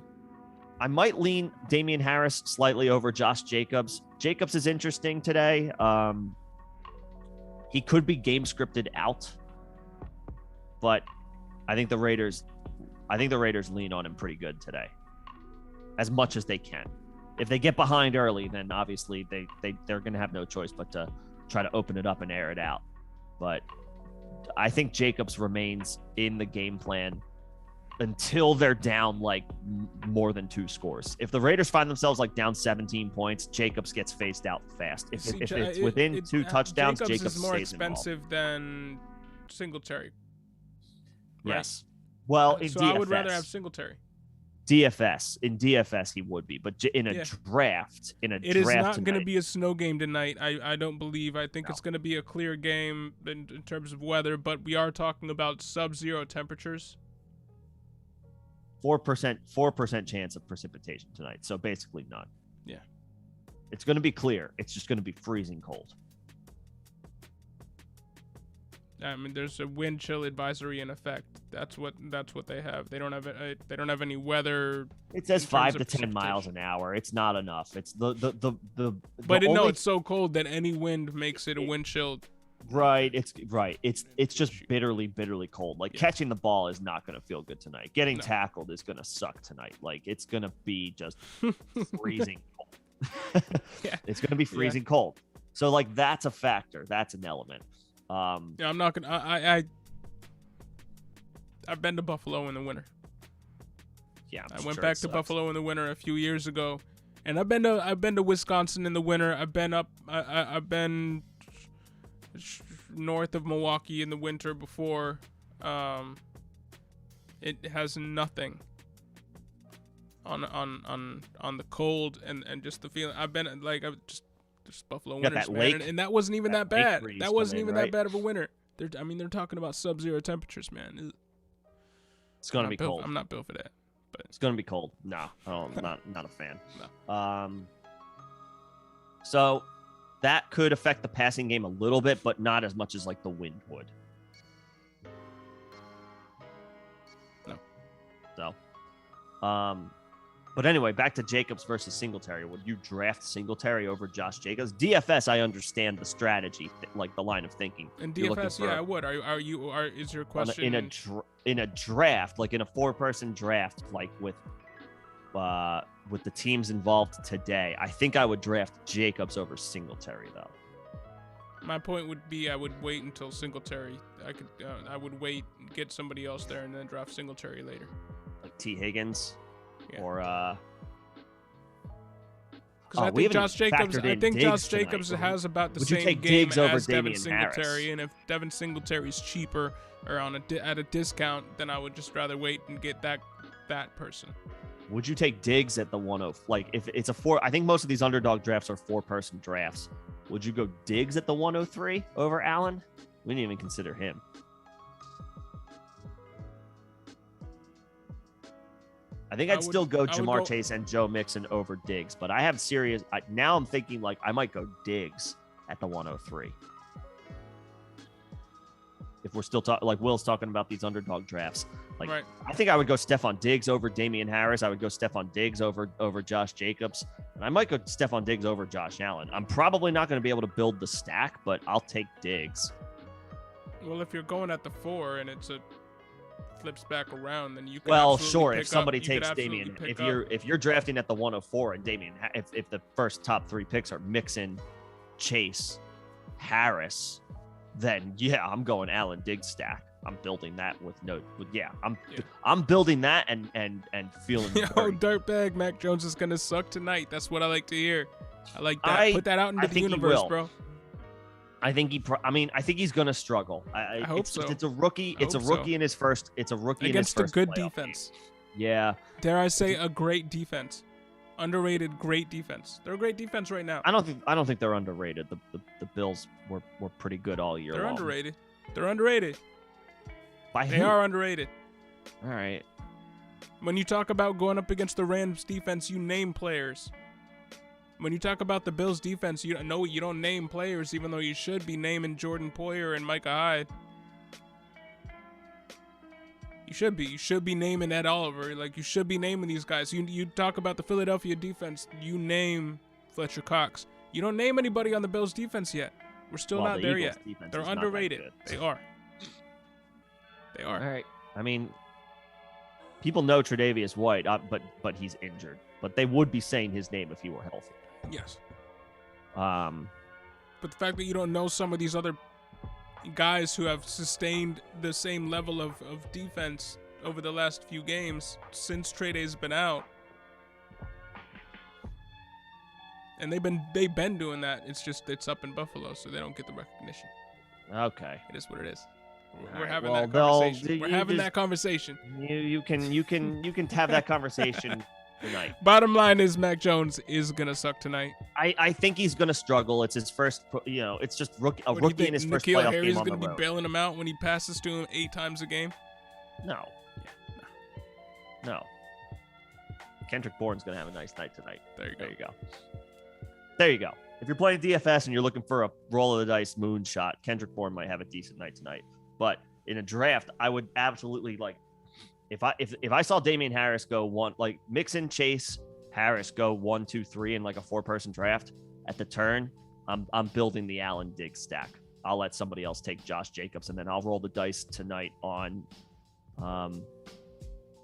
I might lean Damian Harris slightly over Josh Jacobs. Jacobs is interesting today. He could be game scripted out, but I think the Raiders lean on him pretty good today, as much as they can. If they get behind early, then obviously they're going to have no choice but to try to open it up and air it out. But I think Jacobs remains in the game plan until they're down like more than 2 scores. If the Raiders find themselves like down 17 points, Jacobs gets phased out fast. If it's within 2 touchdowns, Jacobs is more stays expensive involved. Than Singletary. Right? Yes. Well, in so DFS, I would rather have Singletary. In DFS he would be, but in a draft, it is not going to be a snow game tonight. I don't believe. I think it's going to be a clear game in terms of weather, but we are talking about sub-zero temperatures. 4% chance of precipitation tonight, so basically none. Yeah, it's going to be clear. It's just going to be freezing cold. I mean, there's a wind chill advisory in effect. That's what they have. They don't have any weather. It says 5 to 10 miles an hour. It's not enough. It's it's so cold that any wind makes it a wind chill. Right. It's just bitterly cold. Like catching the ball is not going to feel good tonight. Getting tackled is going to suck tonight. Like it's going to be just freezing cold. It's going to be freezing cold. So like that's a factor. That's an element. I'm not gonna. I've been to Buffalo in the winter. Yeah, I went back to Buffalo in the winter a few years ago, and I've been to Wisconsin in the winter. I've been north of Milwaukee in the winter before. It has nothing on the cold and just the feeling. I've just Buffalo winters, man, and that wasn't even that bad. That wasn't even that bad of a winter. They're talking about sub-zero temperatures, man. It's gonna be cold. I'm not built for that, but it's gonna be cold. No, not a fan. No. So that could affect the passing game a little bit, but not as much as like the wind would. No. So, But anyway, back to Jacobs versus Singletary. Would you draft Singletary over Josh Jacobs? DFS, I understand the strategy, like the line of thinking. In DFS, yeah, I would. Is your question in a draft, like in a 4-person draft, like with the teams involved today? I think I would draft Jacobs over Singletary, though. My point would be I would wait until Singletary. I would wait, get somebody else there, and then draft Singletary later. Like T. Higgins. Yeah. Or because I think Josh Jacobs has about the same game as Devin Singletary, and if Devin Singletary's cheaper or at a discount, then I would just rather wait and get that person. Would you take Diggs at the 1-0? Like if it's a 4, I think most of these underdog drafts are 4-person drafts. Would you go Diggs at the 103 over Allen? We didn't even consider him. I think I'd still go Jamar Chase and Joe Mixon over Diggs, but I have serious. Now I'm thinking like I might go Diggs at the 103. If we're still talking, like Will's talking about these underdog drafts, like right. I think I would go Stephon Diggs over Damian Harris. I would go Stephon Diggs over Josh Jacobs, and I might go Stephon Diggs over Josh Allen. I'm probably not going to be able to build the stack, but I'll take Diggs. Well, if you're going at the 4 and it's a flips back around, then you can. Well, sure. If somebody takes Damian, if you're drafting at the 104 and Damian, if the first top 3 picks are Mixon, Chase, Harris, then yeah, I'm going Allen Diggs stack. I'm building that I'm building that and feeling. Yo, dirtbag Mac Jones is gonna suck tonight. That's what I like to hear. I like that. Put that out into the universe, bro. I think he's gonna struggle. I hope so. It's a rookie. It's a rookie in his first. It's a rookie against a good defense. Yeah. Dare I say a great defense? Underrated, great defense. They're a great defense right now. I don't think they're underrated. The Bills were pretty good all year. They're underrated. They're underrated. By who? They are underrated. All right. When you talk about going up against the Rams defense, you name players. When you talk about the Bills defense, you don't name players, even though you should be naming Jordan Poyer and Micah Hyde. You should be naming Ed Oliver. Like, you should be naming these guys. You talk about the Philadelphia defense, you name Fletcher Cox. You don't name anybody on the Bills defense yet. We're still not there yet. They're underrated. They are. All right. I mean, people know Tre'Davious White, but he's injured. But they would be saying his name if he were healthy. Yes. But the fact that you don't know some of these other guys who have sustained the same level of defense over the last few games since Tre'Day's been out, and they've been doing that. It's up in Buffalo, so they don't get the recognition. Okay, it is what it is. We're having that conversation. We're having that conversation. You can have that conversation tonight. Bottom line is Mac Jones is gonna suck tonight. I think he's gonna struggle. It's his first, it's just rookie in his first playoff game on the road. Gonna be bailing him out when he passes to him 8 times a game? No. No. Kendrick Bourne's gonna have a nice night tonight. There you go. If you're playing DFS and you're looking for a roll of the dice moonshot, Kendrick Bourne might have a decent night tonight. But in a draft, I would absolutely if I saw Damian Harris go one, like Mixon, Chase, Harris go 1, 2, 3 in like a 4-person draft at the turn, I'm building the Allen Diggs stack. I'll let somebody else take Josh Jacobs, and then I'll roll the dice tonight on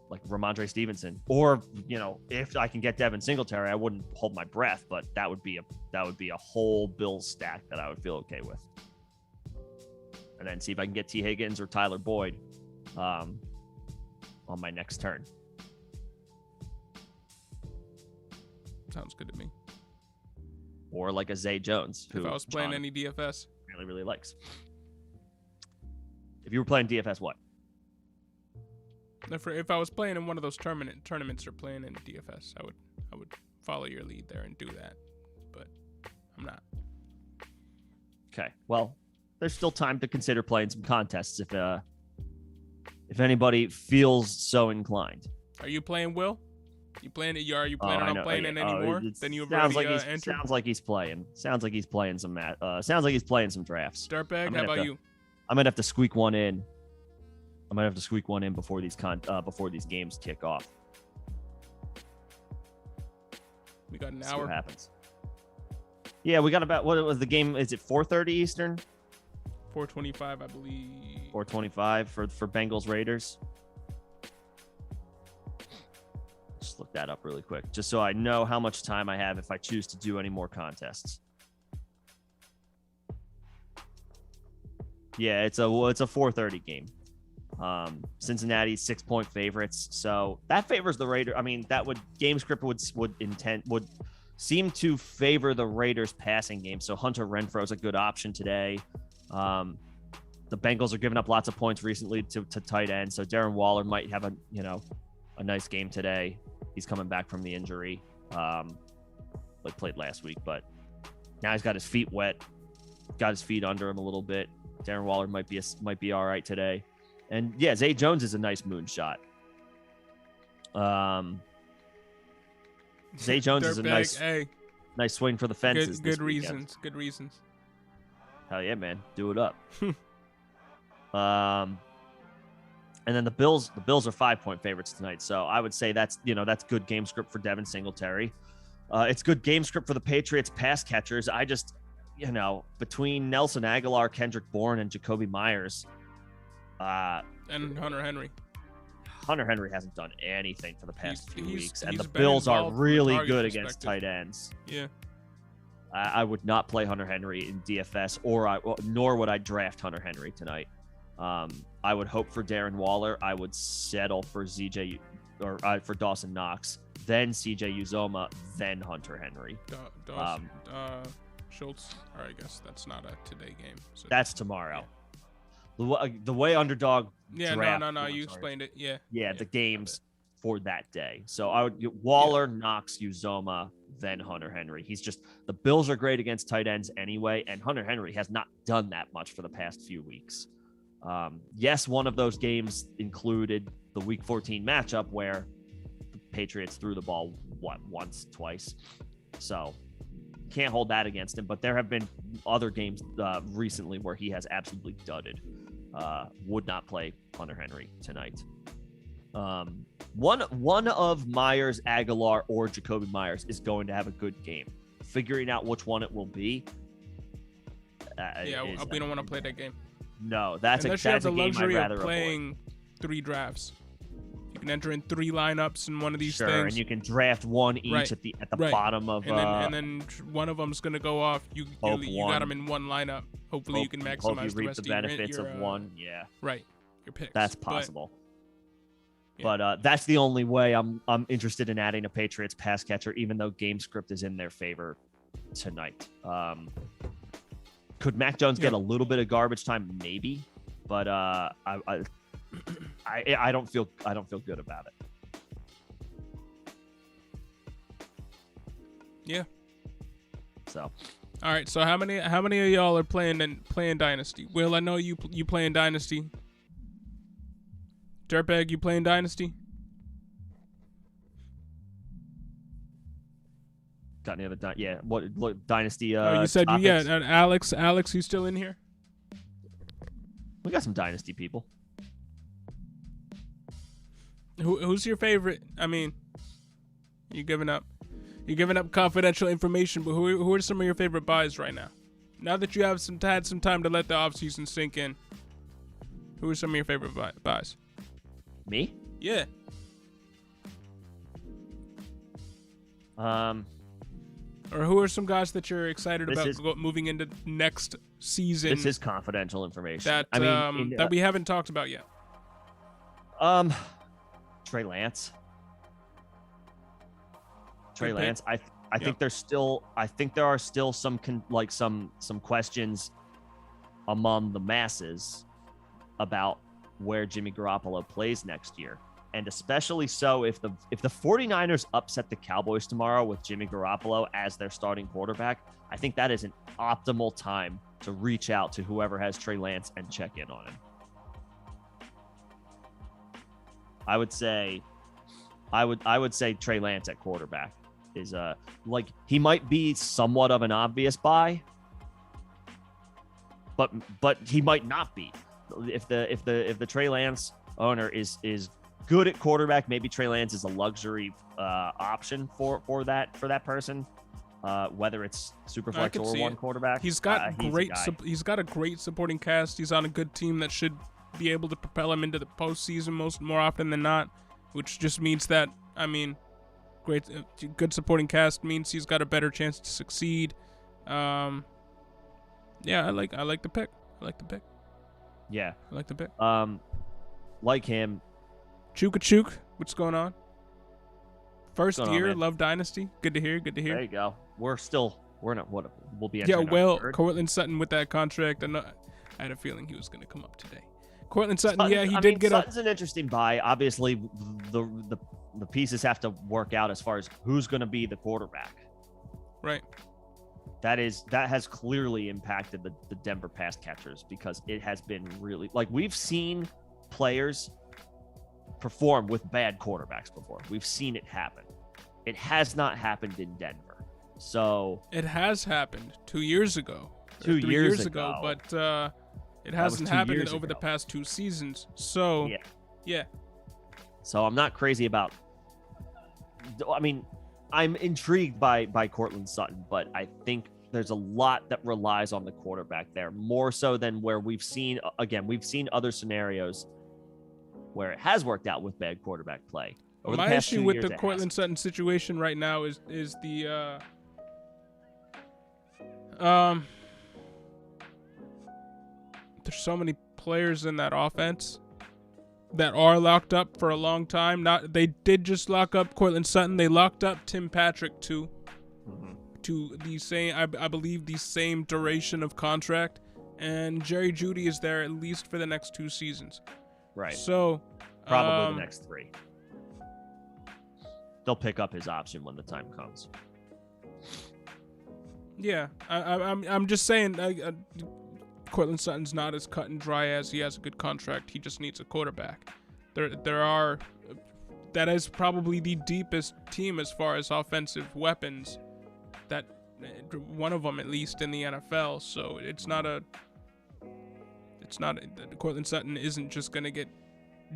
like Ramondre Stevenson, or if I can get Devin Singletary, I wouldn't hold my breath, but that would be a whole Bills stack that I would feel okay with. And then see if I can get T. Higgins or Tyler Boyd on my next turn. Sounds good to me. Or like a Zay Jones, who if I was playing any DFS, really, really likes. If you were playing DFS, what? If I was playing in one of those tournaments or playing in DFS, I would follow your lead there and do that. But I'm not. Okay. Well, there's still time to consider playing some contests if anybody feels so inclined. Are you playing, Will? Are you planning on playing it anymore? Then you sounds like he's playing. Sounds like he's playing some drafts. Dirtbag, how about you? I might have to squeak one in. Before these games kick off. got an See hour. what happens. Yeah, we got about, what was the game? Is it 4:30 Eastern? 4:25, I believe. 4:25 for Bengals Raiders. Just look that up really quick, just so I know how much time I have if I choose to do any more contests. Yeah, it's a 4:30 game. Cincinnati's 6-point favorites, so that favors the Raiders. I mean, that would game script would seem to favor the Raiders passing game. So Hunter Renfrow is a good option today. The Bengals are giving up lots of points recently to tight end, so Darren Waller might have a nice game today. He's coming back from the injury. Like played last week, but now he's got his feet wet, got his feet under him a little bit. Darren Waller might be all right today. And yeah, Zay Jones is a nice moonshot. Zay Jones is a nice swing for the fences. Good reasons. Good reasons. Hell yeah, man. Do it up. And then the Bills are 5-point favorites tonight. So I would say that's good game script for Devin Singletary. It's good game script for the Patriots pass catchers. I just, between Nelson Aguilar, Kendrick Bourne, and Jacoby Myers. And Hunter Henry. Hunter Henry hasn't done anything for the past few weeks. And the Bills are really good against tight ends. Yeah. I would not play Hunter Henry in DFS, nor would I draft Hunter Henry tonight. I would hope for Darren Waller. I would settle for for Dawson Knox, then CJ Uzoma, then Hunter Henry. Schultz. Or I guess that's not a today game. So that's tomorrow. Yeah. The way Underdog. Yeah, no. You explained it. Yeah. Yeah, the games for that day. So I would Waller, Knox, Uzoma, then Hunter Henry. The Bills are great against tight ends anyway, and Hunter Henry has not done that much for the past few weeks. Yes, one of those games included the Week 14 matchup where the Patriots threw the ball once, twice. So can't hold that against him. But there have been other games recently where he has absolutely dudded. Would not play Hunter Henry tonight. One of Myers, Aguilar, or Jacoby Myers is going to have a good game. Figuring out which one it will be. We don't want to play that game. No, that's a game I'd rather avoid. Unless you have the luxury of playing 3 drafts. You can enter in 3 lineups in one of these things. Sure, and you can draft one each at the bottom of. And then one of them's gonna go off. You got them in one lineup. Hopefully, you can maximize the rest of your benefits of one. Yeah. Right. Your picks. That's possible. But that's the only way I'm interested in adding a Patriots pass catcher, even though game script is in their favor tonight. Could Mac Jones get a little bit of garbage time? Maybe, but I don't feel good about it. Yeah. So. All right. So how many of y'all are playing Dynasty? Will, I know you playing Dynasty. Dirtbag, you playing Dynasty? Got any other? Yeah. What Dynasty? You said topics? And Alex, you still in here? We got some Dynasty people. Who's your favorite? I mean, you're giving up confidential information, but who are some of your favorite buys right now? Now that you have had some time to let the offseason sink in, who are some of your favorite buys? Me? Yeah. Or who are some guys that you're excited about moving into next season? This is confidential information. That we haven't talked about yet. Trey Lance. I think there are still some questions among the masses about where Jimmy Garoppolo plays next year. And especially so if the 49ers upset the Cowboys tomorrow with Jimmy Garoppolo as their starting quarterback, I think that is an optimal time to reach out to whoever has Trey Lance and check in on him. I would say Trey Lance at quarterback is he might be somewhat of an obvious buy, but he might not be. If the Trey Lance owner is good at quarterback. Maybe Trey Lance is a luxury option for that person. Whether it's Superflex or one quarterback, he's got he's got a great supporting cast. He's on a good team that should be able to propel him into the postseason more often than not, which just means that good supporting cast means he's got a better chance to succeed. I like the pick. Yeah, I like the pick. Like him. Chuk, what's going on? First year, Love Dynasty. Good to hear. There you go. We'll be Courtland Sutton with that contract. I had a feeling he was going to come up today. Courtland Sutton, Sutton's an interesting buy. Obviously, the pieces have to work out as far as who's going to be the quarterback. Right. That has clearly impacted the Denver pass catchers, because it has been really, like, we've seen players perform with bad quarterbacks before. We've seen it happen. It has not happened in Denver. So it has happened 2 years ago. 2 years ago, but it hasn't happened over the past 2 seasons. So yeah. So I'm not crazy about. I mean, I'm intrigued by Courtland Sutton, but I think there's a lot that relies on the quarterback there, more so than where we've seen other scenarios where it has worked out with bad quarterback play. My issue with the Courtland Sutton situation right now is the there's so many players in that offense that are locked up for a long time. They did just lock up Courtland Sutton. They locked up Tim Patrick too, to the same, I believe, the same duration of contract. And Jerry Jeudy is there at least for the next 2 seasons. Right. So probably the next 3. They'll pick up his option when the time comes. Yeah, I'm just saying. Courtland Sutton's not as cut and dry as he has a good contract. He just needs a quarterback. That is probably the deepest team as far as offensive weapons, that one of them at least in the NFL. So Courtland Sutton isn't just going to get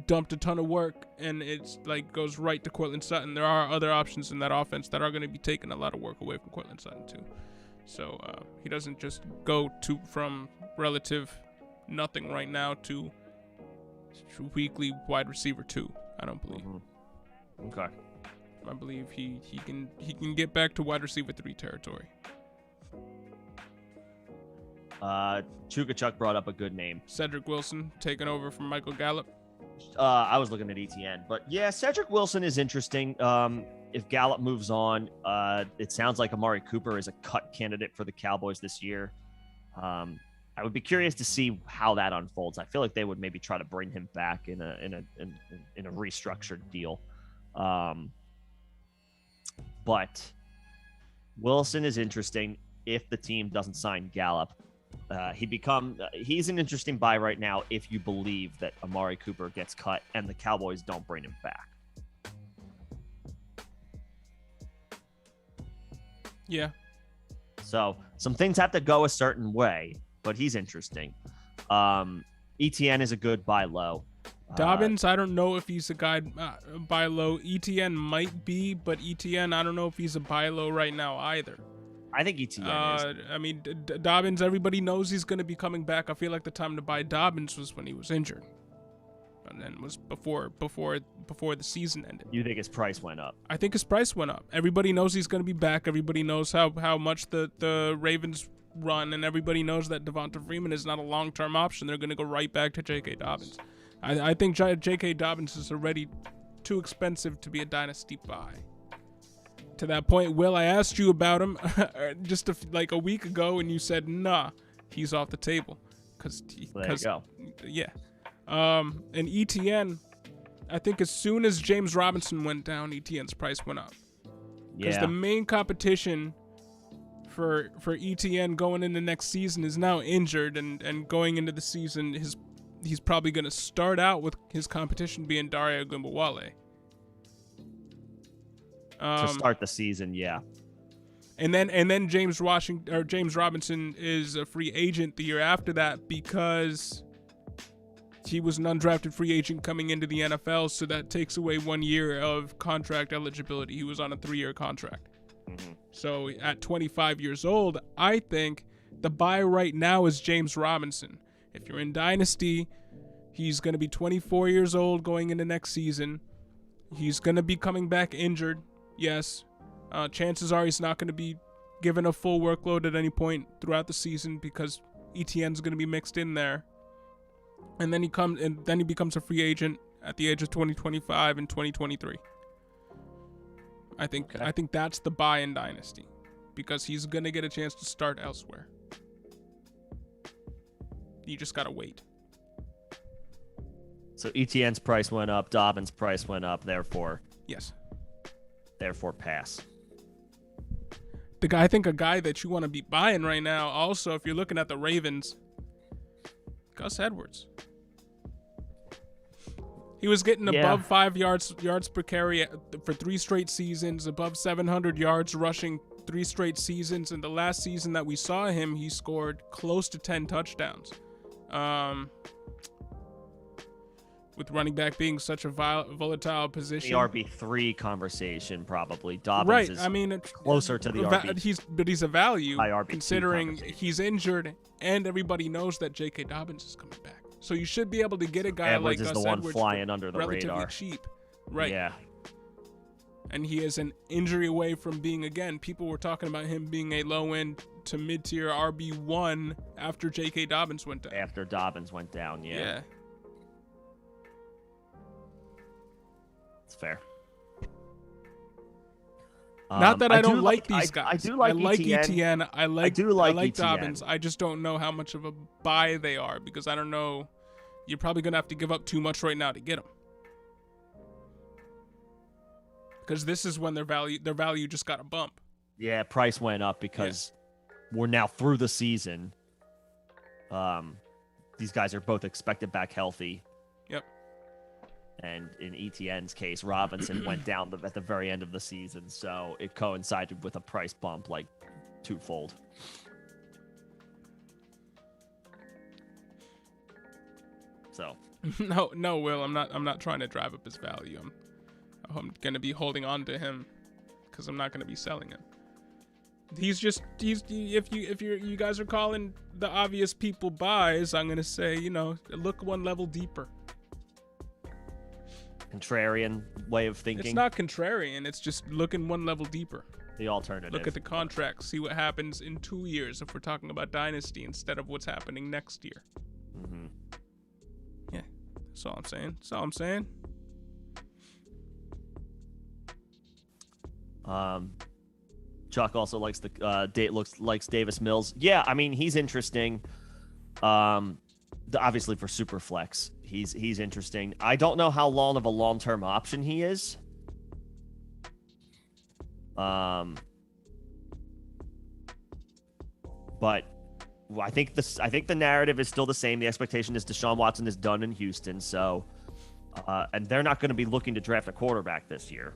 dumped a ton of work and it's like goes right to Courtland Sutton. There are other options in that offense that are going to be taking a lot of work away from Courtland Sutton too. So he doesn't just go from relative nothing right now to weekly wide receiver 2. I don't believe. Okay. I believe he can get back to wide receiver 3 territory. Chukachuk brought up a good name. Cedric Wilson taking over from Michael Gallup. I was looking at ETN, but yeah, Cedric Wilson is interesting. If Gallup moves on, it sounds like Amari Cooper is a cut candidate for the Cowboys this year. I would be curious to see how that unfolds. I feel like they would maybe try to bring him back in a restructured deal. But Wilson is interesting if the team doesn't sign Gallup. He's an interesting buy right now if you believe that Amari Cooper gets cut and the Cowboys don't bring him back. Yeah. So some things have to go a certain way, but he's interesting. ETN is a good buy low. Dobbins, I don't know if he's a guy buy low. ETN might be, but ETN, I don't know if he's a buy low right now either. I think ETN is. I mean, Dobbins, everybody knows he's going to be coming back. I feel like the time to buy Dobbins was when he was injured. And then was before the season ended. You think his price went up? I think his price went up. Everybody knows he's going to be back. Everybody knows how much the Ravens run, and everybody knows that Devonta Freeman is not a long-term option. They're going to go right back to J.K. Dobbins. I think J.K. Dobbins is already too expensive to be a dynasty buy. To that point, Will, I asked you about him just like a week ago, and you said, nah, he's off the table. There you go. Yeah. And ETN, I think as soon as James Robinson went down, ETN's price went up. Because the main competition for ETN going into next season is now injured, and going into the season, he's probably going to start out with his competition being Dario Gumbawale. To start the season, yeah. And then James Robinson is a free agent the year after that, because he was an undrafted free agent coming into the NFL, so that takes away 1 year of contract eligibility. He was on a 3-year contract. So at 25 years old, I think the buy right now is James Robinson. If you're in Dynasty, he's going to be 24 years old going into next season. He's going to be coming back injured, yes. Chances are he's not going to be given a full workload at any point throughout the season because ETN's going to be mixed in there. And then he becomes a free agent at the age of 2025 and 2023. I think that's the buy in Dynasty because he's going to get a chance to start elsewhere. You just got to wait. So ETN's price went up, Dobbins' price went up, therefore. Yes. Therefore pass. I think a guy that you want to be buying right now, also, if you're looking at the Ravens, Gus Edwards. He was getting above 5 yards per carry for 3 straight seasons, above 700 yards rushing 3 straight seasons. And the last season that we saw him, he scored close to 10 touchdowns. With running back being such a volatile position. The RB3 conversation, probably. Dobbins is closer to the RB. He's a value considering he's injured and everybody knows that J.K. Dobbins is coming back. So you should be able to get a guy Edwards like is Gus the one Edwards flying under the relatively radar. cheap. Right. Yeah. And he is an injury away from being, again, people were talking about him being a low-end to mid-tier RB1 after J.K. Dobbins went down. After Dobbins went down, yeah. It's fair. Not that I don't like these guys. I do like ETN. I like ETN. Dobbins. I just don't know how much of a buy they are because I don't know. You're probably going to have to give up too much right now to get them. Because this is when their value just got a bump. Yeah, price went up because we're now through the season. These guys are both expected back healthy. Yep. And in ETN's case, Robinson went down at the very end of the season, so it coincided with a price bump like twofold. So no, Will, I'm not trying to drive up his value. I'm gonna be holding on to him because I'm not gonna be selling him. If you guys are calling the obvious people buys, I'm gonna say, look one level deeper. Contrarian way of thinking. It's not contrarian. It's just looking one level deeper. The alternative. Look at the contracts. See what happens in 2 years if we're talking about Dynasty instead of what's happening next year. Mm-hmm. Yeah, that's all I'm saying. Chuck also likes likes Davis Mills. Yeah, I mean he's interesting. Obviously for super flex, he's interesting. I don't know how long of a long-term option he is. But I think the narrative is still the same. The expectation is Deshaun Watson is done in Houston, so and they're not going to be looking to draft a quarterback this year,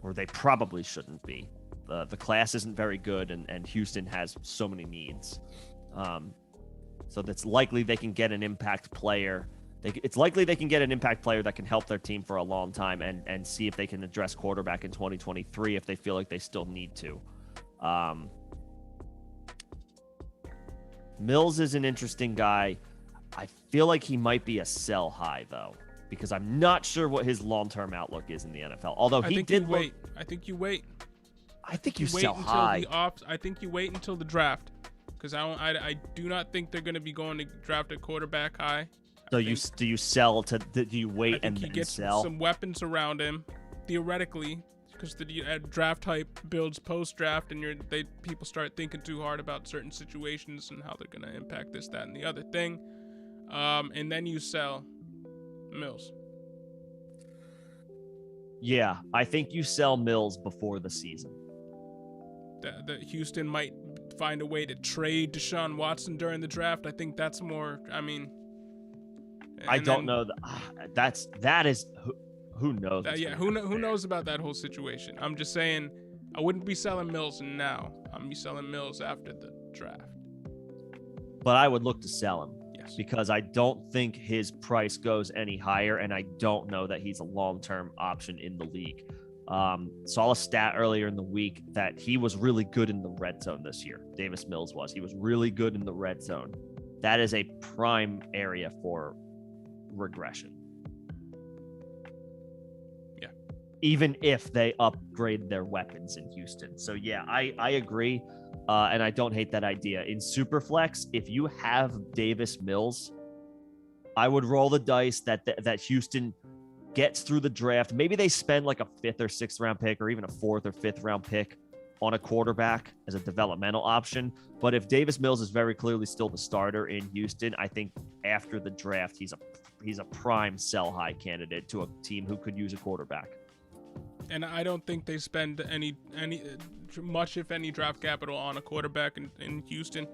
or they probably shouldn't be. The class isn't very good, and Houston has so many needs. So it's likely they can get an impact player. It's likely they can get an impact player that can help their team for a long time and see if they can address quarterback in 2023 if they feel like they still need to. Mills is an interesting guy. I feel like he might be a sell high, though, because I'm not sure what his long-term outlook is in the NFL. Although I think you wait. I think you wait. I think you sell high. I think you wait until the draft. Because I do not think they're going to be going to draft a quarterback high. So do you sell to? Do you wait and then sell? I think he gets some weapons around him, theoretically, because the draft hype builds post draft, and people start thinking too hard about certain situations and how they're going to impact this, that, and the other thing, and then you sell Mills. Yeah, I think you sell Mills before the season. The Houston might find a way to trade Deshaun Watson during the draft. I think that's more. I mean, I don't know. That is who knows. Who knows about that whole situation? I'm just saying, I wouldn't be selling Mills now. I'm be selling Mills after the draft. But I would look to sell him. Yes. because I don't think his price goes any higher, and I don't know that he's a long-term option in the league. Saw a stat earlier in the week that he was really good in the red zone this year. Davis Mills was. He was really good in the red zone. That is a prime area for regression. Yeah. Even if they upgrade their weapons in Houston. So yeah, I agree. And I don't hate that idea. In Superflex, if you have Davis Mills, I would roll the dice that Houston gets through the draft. Maybe they spend like a 5th or 6th round pick, or even a 4th or 5th round pick on a quarterback as a developmental option. But if Davis Mills is very clearly still the starter in Houston, I think after the draft, he's a prime sell high candidate to a team who could use a quarterback. And I don't think they spend any much, if any, draft capital on a quarterback in Houston.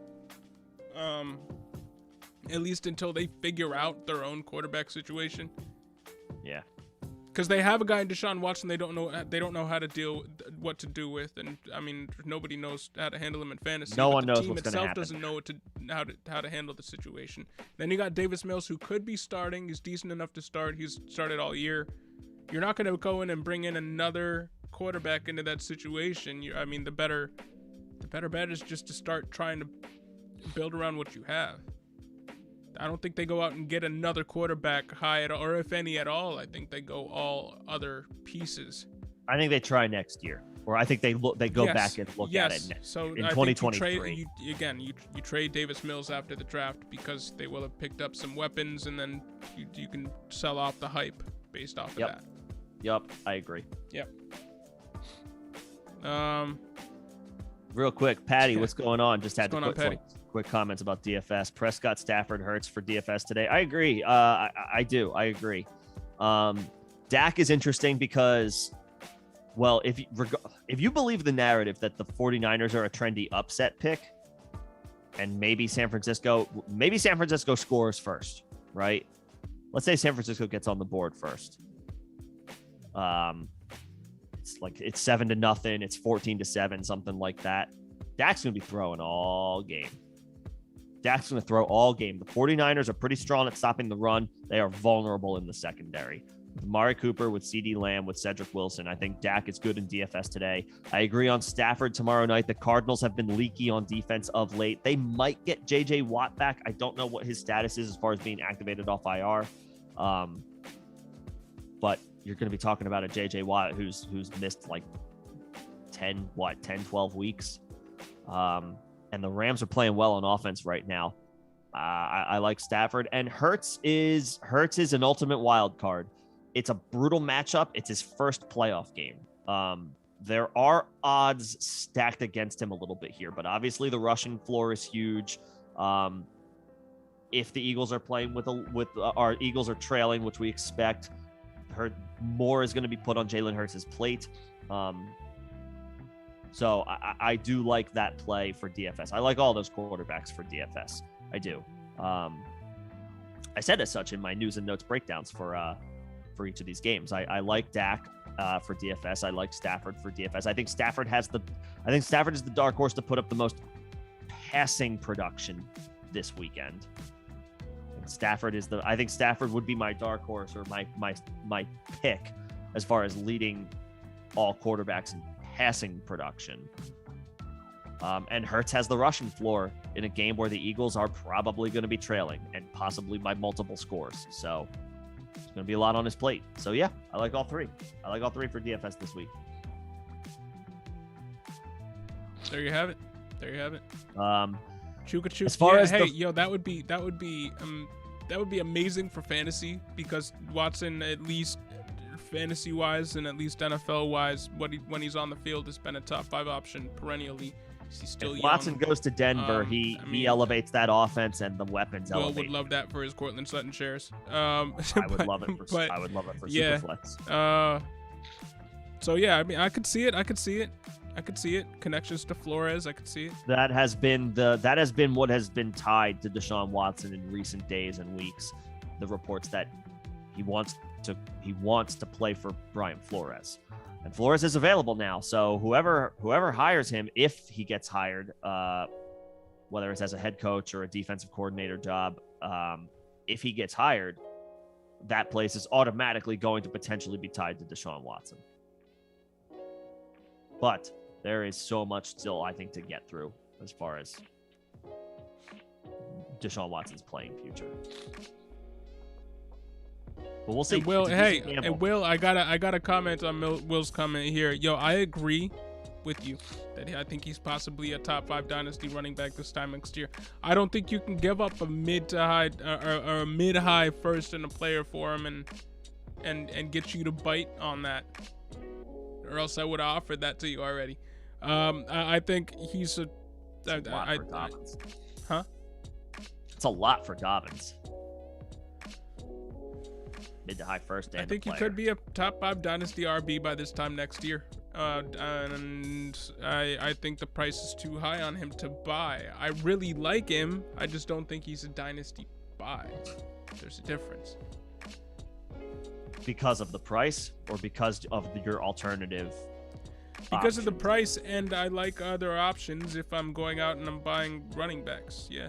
At least until they figure out their own quarterback situation. Yeah. Because they have a guy in Deshaun Watson they don't know how to what to do with, and I mean nobody knows how to handle him in fantasy. No one knows what's going to happen. The team itself doesn't know how to handle the situation. Then you got Davis Mills, who could be starting. He's decent enough to start. He's started all year. You're not going to go in and bring in another quarterback into that situation. The better bet is just to start trying to build around what you have. I don't think they go out and get another quarterback high at all, or if any at all. I think they go all other pieces. I think they try next year, or I think they go back and look at it next so in I 2023. You trade Davis Mills after the draft because they will have picked up some weapons, and then you can sell off the hype based off of that. Yep, I agree. Yep. Real quick, Patty, what's going on? Just had to put quick comments about DFS. Prescott, Stafford, Hurts for DFS today. I agree. I do. I agree. Dak is interesting because, well, if you believe the narrative that the 49ers are a trendy upset pick, and maybe San Francisco scores first, right? Let's say San Francisco gets on the board first. It's 7-0, it's 14-7, something like that. Dak's gonna be throwing all game. Dak's gonna throw all game. The 49ers are pretty strong at stopping the run. They are vulnerable in the secondary. With Amari Cooper, with CeeDee Lamb, with Cedric Wilson, I think Dak is good in DFS today. I agree on Stafford tomorrow night. The Cardinals have been leaky on defense of late. They might get JJ Watt back. I don't know what his status is as far as being activated off IR. But you're going to be talking about a JJ Watt who's missed like 10, 12 weeks. And the Rams are playing well on offense right now. I like Stafford, and Hurts is an ultimate wild card. It's a brutal matchup. It's his first playoff game. There are odds stacked against him a little bit here, but obviously the rushing floor is huge. If the Eagles are playing our Eagles are trailing, which we expect, more is going to be put on Jalen Hurts' plate. So I do like that play for DFS. I like all those quarterbacks for DFS. I do. I said as such in my news and notes breakdowns for each of these games. I like Dak for DFS. I like Stafford for DFS. I think Stafford is the dark horse to put up the most passing production this weekend. I think Stafford would be my dark horse, or my pick as far as leading all quarterbacks in passing production. And Hurts has the rushing floor in a game where the Eagles are probably going to be trailing and possibly by multiple scores. So it's going to be a lot on his plate. So yeah, I like all three. I like all three for DFS this week. There you have it. Chuka. As far as that would be amazing for fantasy, because Watson, at least fantasy wise and at least NFL wise, when he's on the field, has been a top 5 option perennially. He's still young. Watson goes to Denver, he elevates that offense, and the weapons elevate. Will would love that for his Cortland Sutton shares. I would love it for Superflex. So yeah, I mean, I could see it. Connections to Flores, I could see it. That has been what has been tied to Deshaun Watson in recent days and weeks. The reports that he wants to play for Brian Flores, and Flores is available now. So whoever hires him, if he gets hired, whether it's as a head coach or a defensive coordinator job, if he gets hired, that place is automatically going to potentially be tied to Deshaun Watson. But there is so much still, I think, to get through as far as Deshaun Watson's playing future. But we'll see. And Will, I gotta comment on Will's comment here. Yo, I agree with you that I think he's possibly a top 5 dynasty running back this time next year. I don't think you can give up a mid to high or a mid high first and a player for him and get you to bite on that, or else I would have offered that to you already. I think he's a lot for Dobbins. Huh? It's a lot for Dobbins. Mid to high first. I think he could be a top 5 dynasty RB by this time next year. And I think the price is too high on him to buy. I really like him. I just don't think he's a dynasty buy. There's a difference. Because of the price, or because of your alternative? Because of the price, and I like other options if I'm going out and I'm buying running backs. Yeah.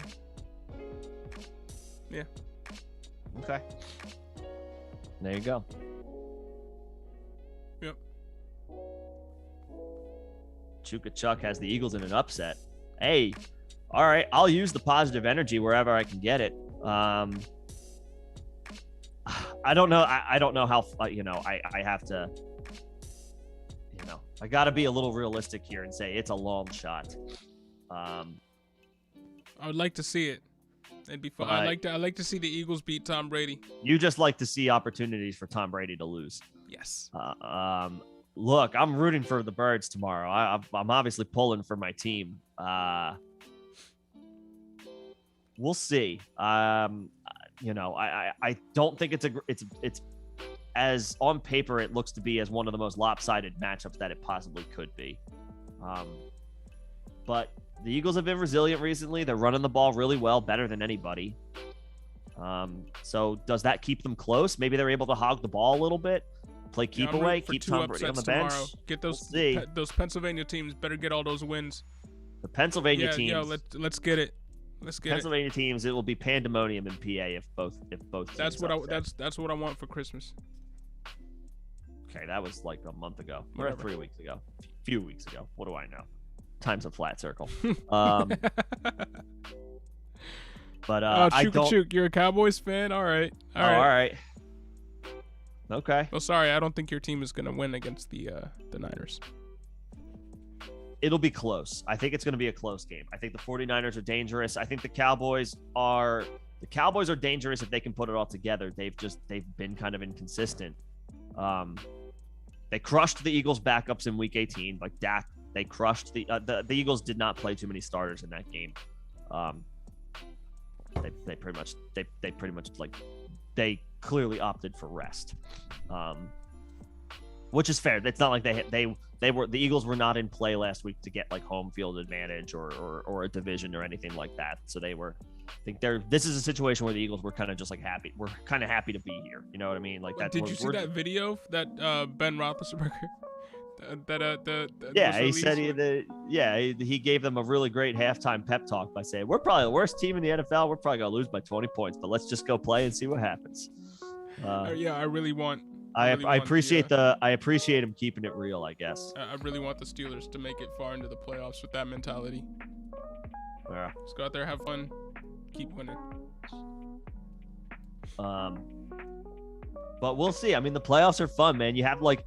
Okay. There you go. Yep. Chuka Chuck has the Eagles in an upset. Hey, all right. I'll use the positive energy wherever I can get it. I don't know. I don't know how, I have to, I got to be a little realistic here and say it's a long shot. I would like to see it. It'd be fun. I like to see the Eagles beat Tom Brady. You just like to see opportunities for Tom Brady to lose. Yes. Look, I'm rooting for the Birds tomorrow. I'm obviously pulling for my team. We'll see. I don't think it's as on paper it looks to be as one of the most lopsided matchups that it possibly could be. But the Eagles have been resilient recently. They're running the ball really well, better than anybody. So does that keep them close? Maybe they're able to hog the ball a little bit, play keep away, keep Tom Brady on the bench. Tomorrow. Get those Pennsylvania teams better get all those wins. The Pennsylvania teams. Yeah, let's get it. Let's get Pennsylvania teams. It will be pandemonium in PA if both. That's what I want for Christmas. Okay, that was like a month ago or 3 weeks ago, a few weeks ago. What do I know? Time's a flat circle. But I don't. You're a Cowboys fan, all right. All right. Okay. Well, sorry, I don't think your team is going to win against the Niners. It'll be close. I think it's going to be a close game. I think the 49ers are dangerous. I think the Cowboys are dangerous if they can put it all together. They've been kind of inconsistent. They crushed the Eagles backups in week 18, like Dak. They crushed the Eagles did not play too many starters in that game. They pretty much like they clearly opted for rest, which is fair. It's not like the Eagles were not in play last week to get like home field advantage or a division or anything like that. So they were. I think this is a situation where the Eagles were kind of just like happy. We're kind of happy to be here. You know what I mean? Like that. Did you see that video that Ben Roethlisberger? He said he gave them a really great halftime pep talk by saying, we're probably the worst team in the NFL. We're probably going to lose by 20 points, but let's just go play and see what happens. I really want. I appreciate him keeping it real, I guess. I really want the Steelers to make it far into the playoffs with that mentality. Yeah. Just go out there, have fun, keep winning. But we'll see. I mean, the playoffs are fun, man. You have like.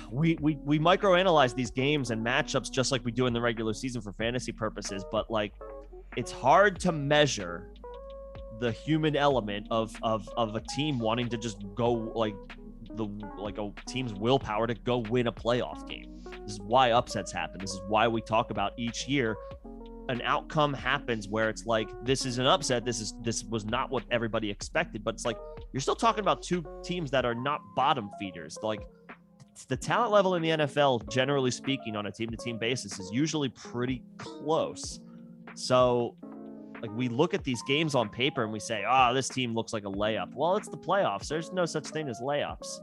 We microanalyze these games and matchups just like we do in the regular season for fantasy purposes, but like it's hard to measure the human element of a team wanting to just go like a team's willpower to go win a playoff game. This is why upsets happen. This is why we talk about each year an outcome happens where it's like this is an upset. This was not what everybody expected, but it's like you're still talking about two teams that are not bottom feeders. Like the talent level in the NFL, generally speaking, on a team-to-team basis is usually pretty close. So, like, we look at these games on paper and we say, this team looks like a layup. Well, it's the playoffs. There's no such thing as layups.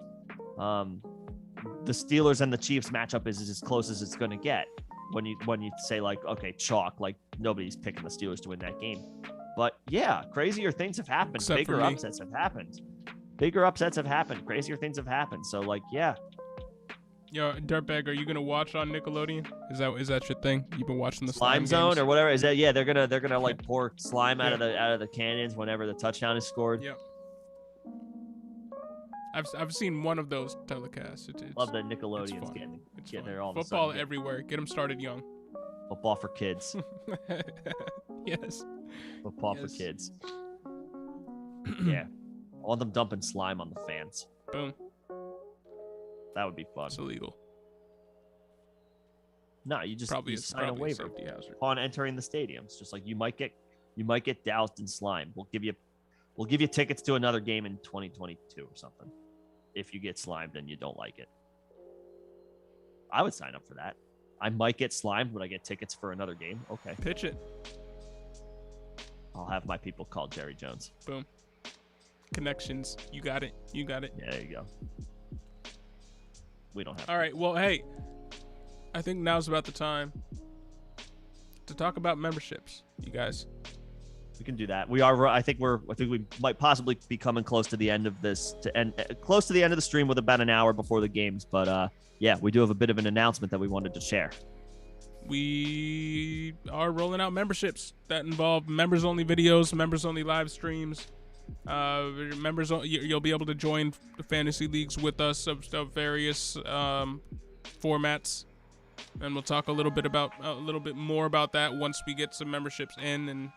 The Steelers and the Chiefs matchup is as close as it's going to get when you say, like, okay, chalk, like, nobody's picking the Steelers to win that game. But yeah, crazier things have happened. Except Bigger upsets have happened. Bigger upsets have happened. Crazier things have happened. So like, yeah. Yo, Dirtbag, are you gonna watch on Nickelodeon? Is that your thing? You've been watching the Slime Zone games? or whatever? Is that they're gonna like pour slime out of the cannons whenever the touchdown is scored. Yep. I've seen one of those telecasts. Love that Nickelodeon's getting there all football everywhere. Get them started young. Football for kids. Yes. Football for kids. Yeah. I want them dumping slime on the fans. Boom. That would be fun. It's illegal. No, you just sign a waiver hazard upon entering the stadiums. Just like you might get doused in slime. We'll give you tickets to another game in 2022 or something. If you get slimed and you don't like it, I would sign up for that. I might get slimed, but I get tickets for another game. Okay, pitch it. I'll have my people call Jerry Jones. Boom. Connections. You got it. Yeah, there you go. We don't have. All right. Well, hey, I think now's about the time to talk about memberships, you guys. We can do that. We are. I think we might possibly be coming close to the end of this, close to the end of the stream with about an hour before the games. But yeah, we do have a bit of an announcement that we wanted to share. We are rolling out memberships that involve members-only videos, members-only live streams. You'll be able to join the fantasy leagues with us of various formats, and we'll talk a little bit more about that once we get some memberships in and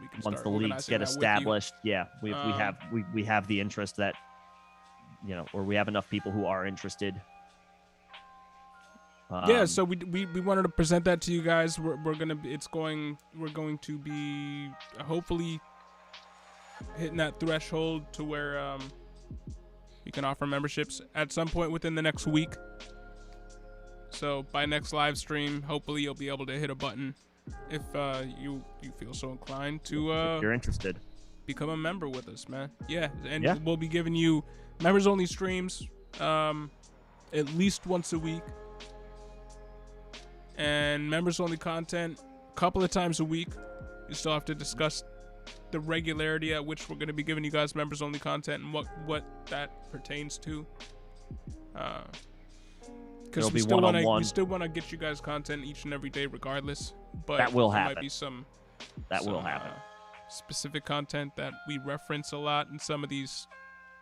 we can once the leagues get established. Yeah, we have the interest that, or we have enough people who are interested. So we wanted to present that to you guys. We're going to be hopefully hitting that threshold to where we can offer memberships at some point within the next week. So by next live stream, hopefully you'll be able to hit a button if you feel so inclined to if you're interested, become a member with us, man. We'll be giving you members only streams at least once a week, and members only content a couple of times a week. You still have to discuss the regularity at which we're going to be giving you guys members only content and what that pertains to. Because we still want to get you guys content each and every day regardless. But that will happen. Might be some will happen. Specific content that we reference a lot in some of these,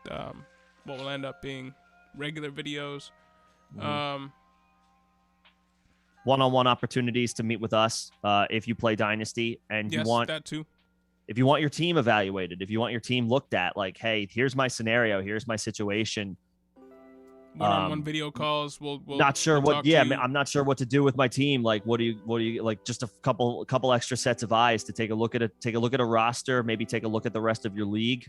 what will end up being regular videos. Mm-hmm. One-on-one opportunities to meet with us if you play Dynasty and you want that too. If you want your team evaluated, if you want your team looked at, like, hey, here's my scenario, here's my situation. One-on-one video calls. We'll not sure what. Yeah, I'm not sure what to do with my team. Like, what do you like? Just a couple extra sets of eyes to take a look at a roster. Maybe take a look at the rest of your league.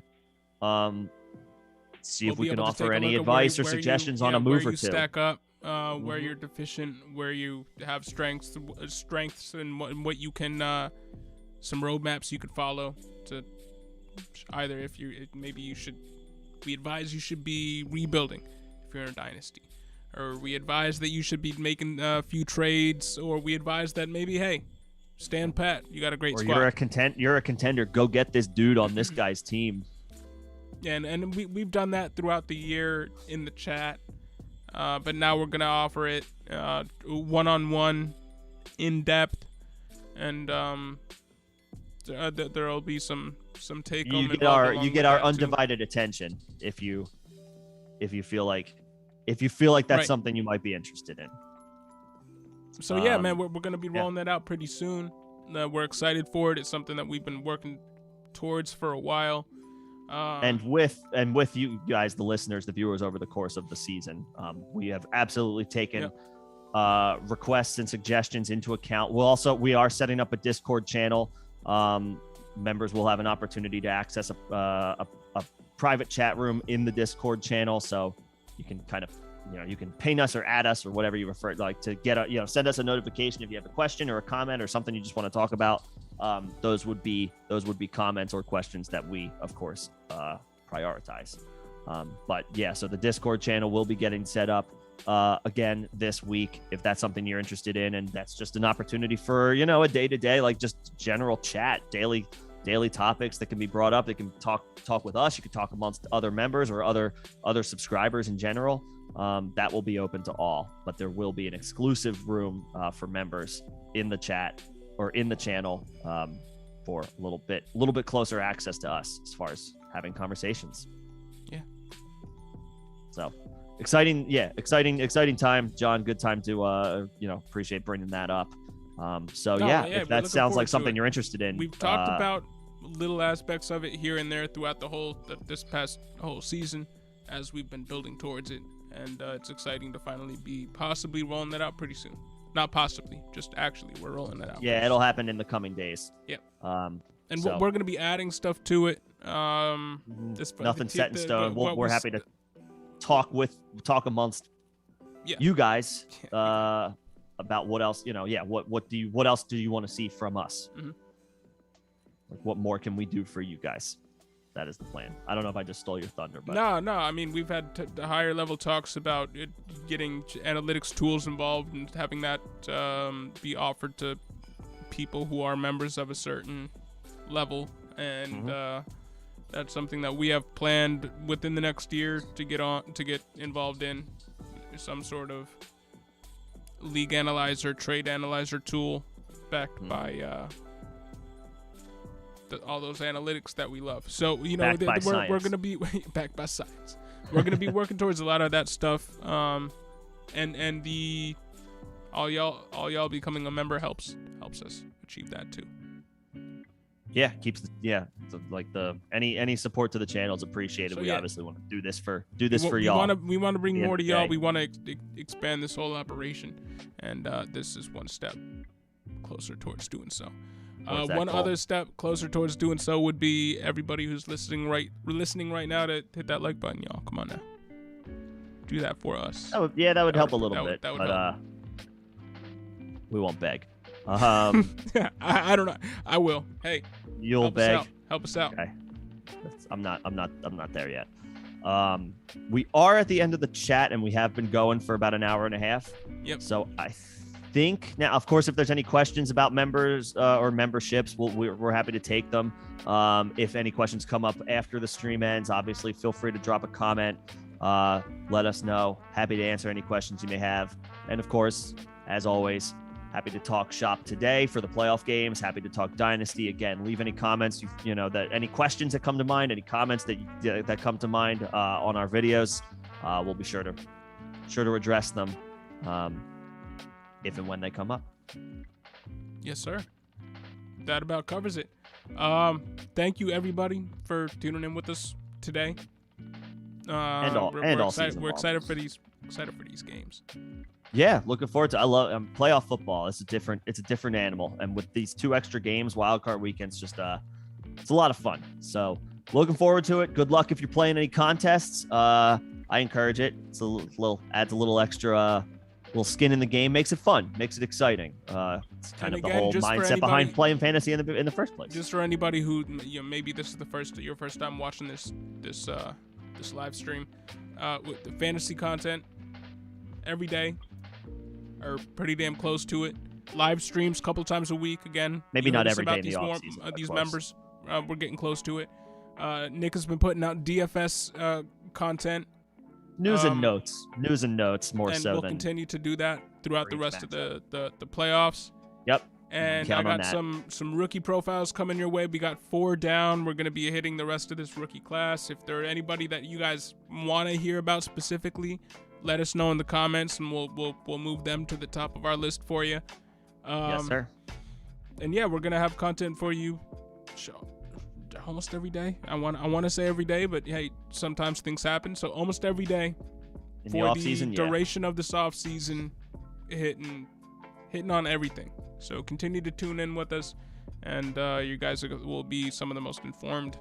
See if we can offer any advice or suggestions on a move or two. Stack up. Where you're deficient, where you have strengths, and what you can. Some roadmaps you could follow to either we advise you should be rebuilding if you're in a dynasty, or we advise that you should be making a few trades, or we advise that maybe, hey, stand pat, you got a great squad. You're a contender, go get this dude on this guy's team. Yeah, and we've done that throughout the year in the chat, but now we're gonna offer it one-on-one, in depth, and there'll be some take home. You get our undivided attention if you feel like that's something you might be interested in. So yeah, man, we're gonna be rolling that out pretty soon. We're excited for it. It's something that we've been working towards for a while. And with you guys, the listeners, the viewers, over the course of the season, we have absolutely taken requests and suggestions into account. We are setting up a Discord channel. Members will have an opportunity to access a private chat room in the Discord channel, so you can kind of, you can ping us or add us or whatever you refer, like, to get send us a notification if you have a question or a comment or something you just want to talk about. Those would be comments or questions that we, of course, prioritize. But yeah, so the Discord channel will be getting set up again this week, if that's something you're interested in, and that's just an opportunity for a day-to-day, like, just general chat, daily daily topics that can be brought up. They can talk with us. You can talk amongst other members or other subscribers in general. That will be open to all, but there will be an exclusive room for members in the chat or in the channel for a little bit closer access to us as far as having conversations. Yeah. So exciting time, John. Good time to appreciate bringing that up. If that sounds like something you're interested in, we've talked about little aspects of it here and there throughout this past whole season as we've been building towards it, and it's exciting to finally be possibly rolling that out pretty soon. Not possibly, just actually we're rolling that out. Yeah, it'll happen in the coming days. Yep. We're going to be adding stuff to it. Nothing set in stone. We're happy to talk amongst you guys about what else, what else do you want to see from us? Mm-hmm. Like, what more can we do for you guys? That is the plan. I don't know if I just stole your thunder, but no. I mean, we've had higher level talks about getting analytics tools involved and having that be offered to people who are members of a certain level, and that's something that we have planned within the next year to get involved in. Some sort of league analyzer, trade analyzer tool backed by all those analytics that we love. So we're going to be backed by science. We're going to be working towards a lot of that stuff, and the all y'all becoming a member helps us achieve that too. Yeah, any support to the channel is appreciated. So, we obviously want to do this for y'all. We want to bring more to y'all. We want to expand this whole operation, and this is one step closer towards doing so. One other step closer towards doing so would be everybody who's listening right now to hit that like button, y'all. Come on now, do that for us. That would help a little bit. That would help. We won't beg. I don't know. I will. Hey, you'll beg. Help us out. Okay. I'm not there yet. We are at the end of the chat, and we have been going for about an hour and a half. Yep. So I think now, of course, if there's any questions about members or memberships, we're happy to take them. If any questions come up after the stream ends, obviously feel free to drop a comment. Let us know. Happy to answer any questions you may have. And of course, as always, happy to talk shop today for the playoff games. Happy to talk Dynasty. Again, leave any comments, any questions that come to mind, any comments that come to mind on our videos. We'll be sure to address them if and when they come up. Yes, sir. That about covers it. Thank you, everybody, for tuning in with us today. We're excited for these games. Yeah, looking forward to. I love playoff football. It's a different animal, and with these 2 extra games, Wildcard weekends, it's a lot of fun. So looking forward to it. Good luck if you're playing any contests. I encourage it. It's adds a little extra, little skin in the game. Makes it fun. Makes it exciking. It's kind of the whole mindset behind playing fantasy in the first place. Just for anybody who maybe this is your first time watching this live stream, with the fantasy content every day. Or pretty damn close to it. Live streams a couple times a week. Again, maybe not every day. These members, we're getting close to it. Nick has been putting out DFS content, news and notes more and so. We'll continue to do that throughout the rest of the playoffs. Yep. And I got some rookie profiles coming your way. We got 4 down. We're gonna be hitting the rest of this rookie class. If there are anybody that you guys want to hear about specifically, let us know in the comments, and we'll move them to the top of our list for you. Yes, sir. And yeah, we're gonna have content for you almost every day. I want to say every day, but hey, sometimes things happen. So almost every day in for the duration of this off season, hitting on everything. So continue to tune in with us, and you guys will be some of the most informed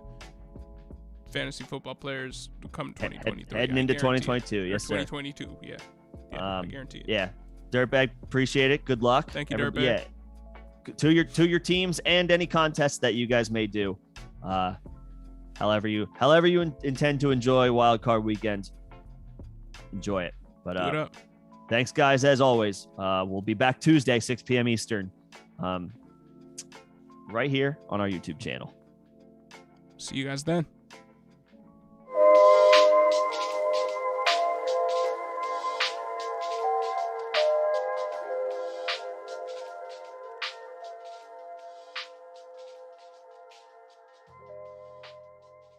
fantasy football players to come 2023. Heading into 2022, yes, sir. 2022, yeah. I guarantee it. Yeah, Dirtbag, appreciate it. Good luck. Thank you, Dirtbag. Yeah, to your teams and any contests that you guys may do. However you intend to enjoy Wildcard weekend, enjoy it. But thanks, guys. As always, we'll be back Tuesday, 6 p.m. Eastern, right here on our YouTube channel. See you guys then.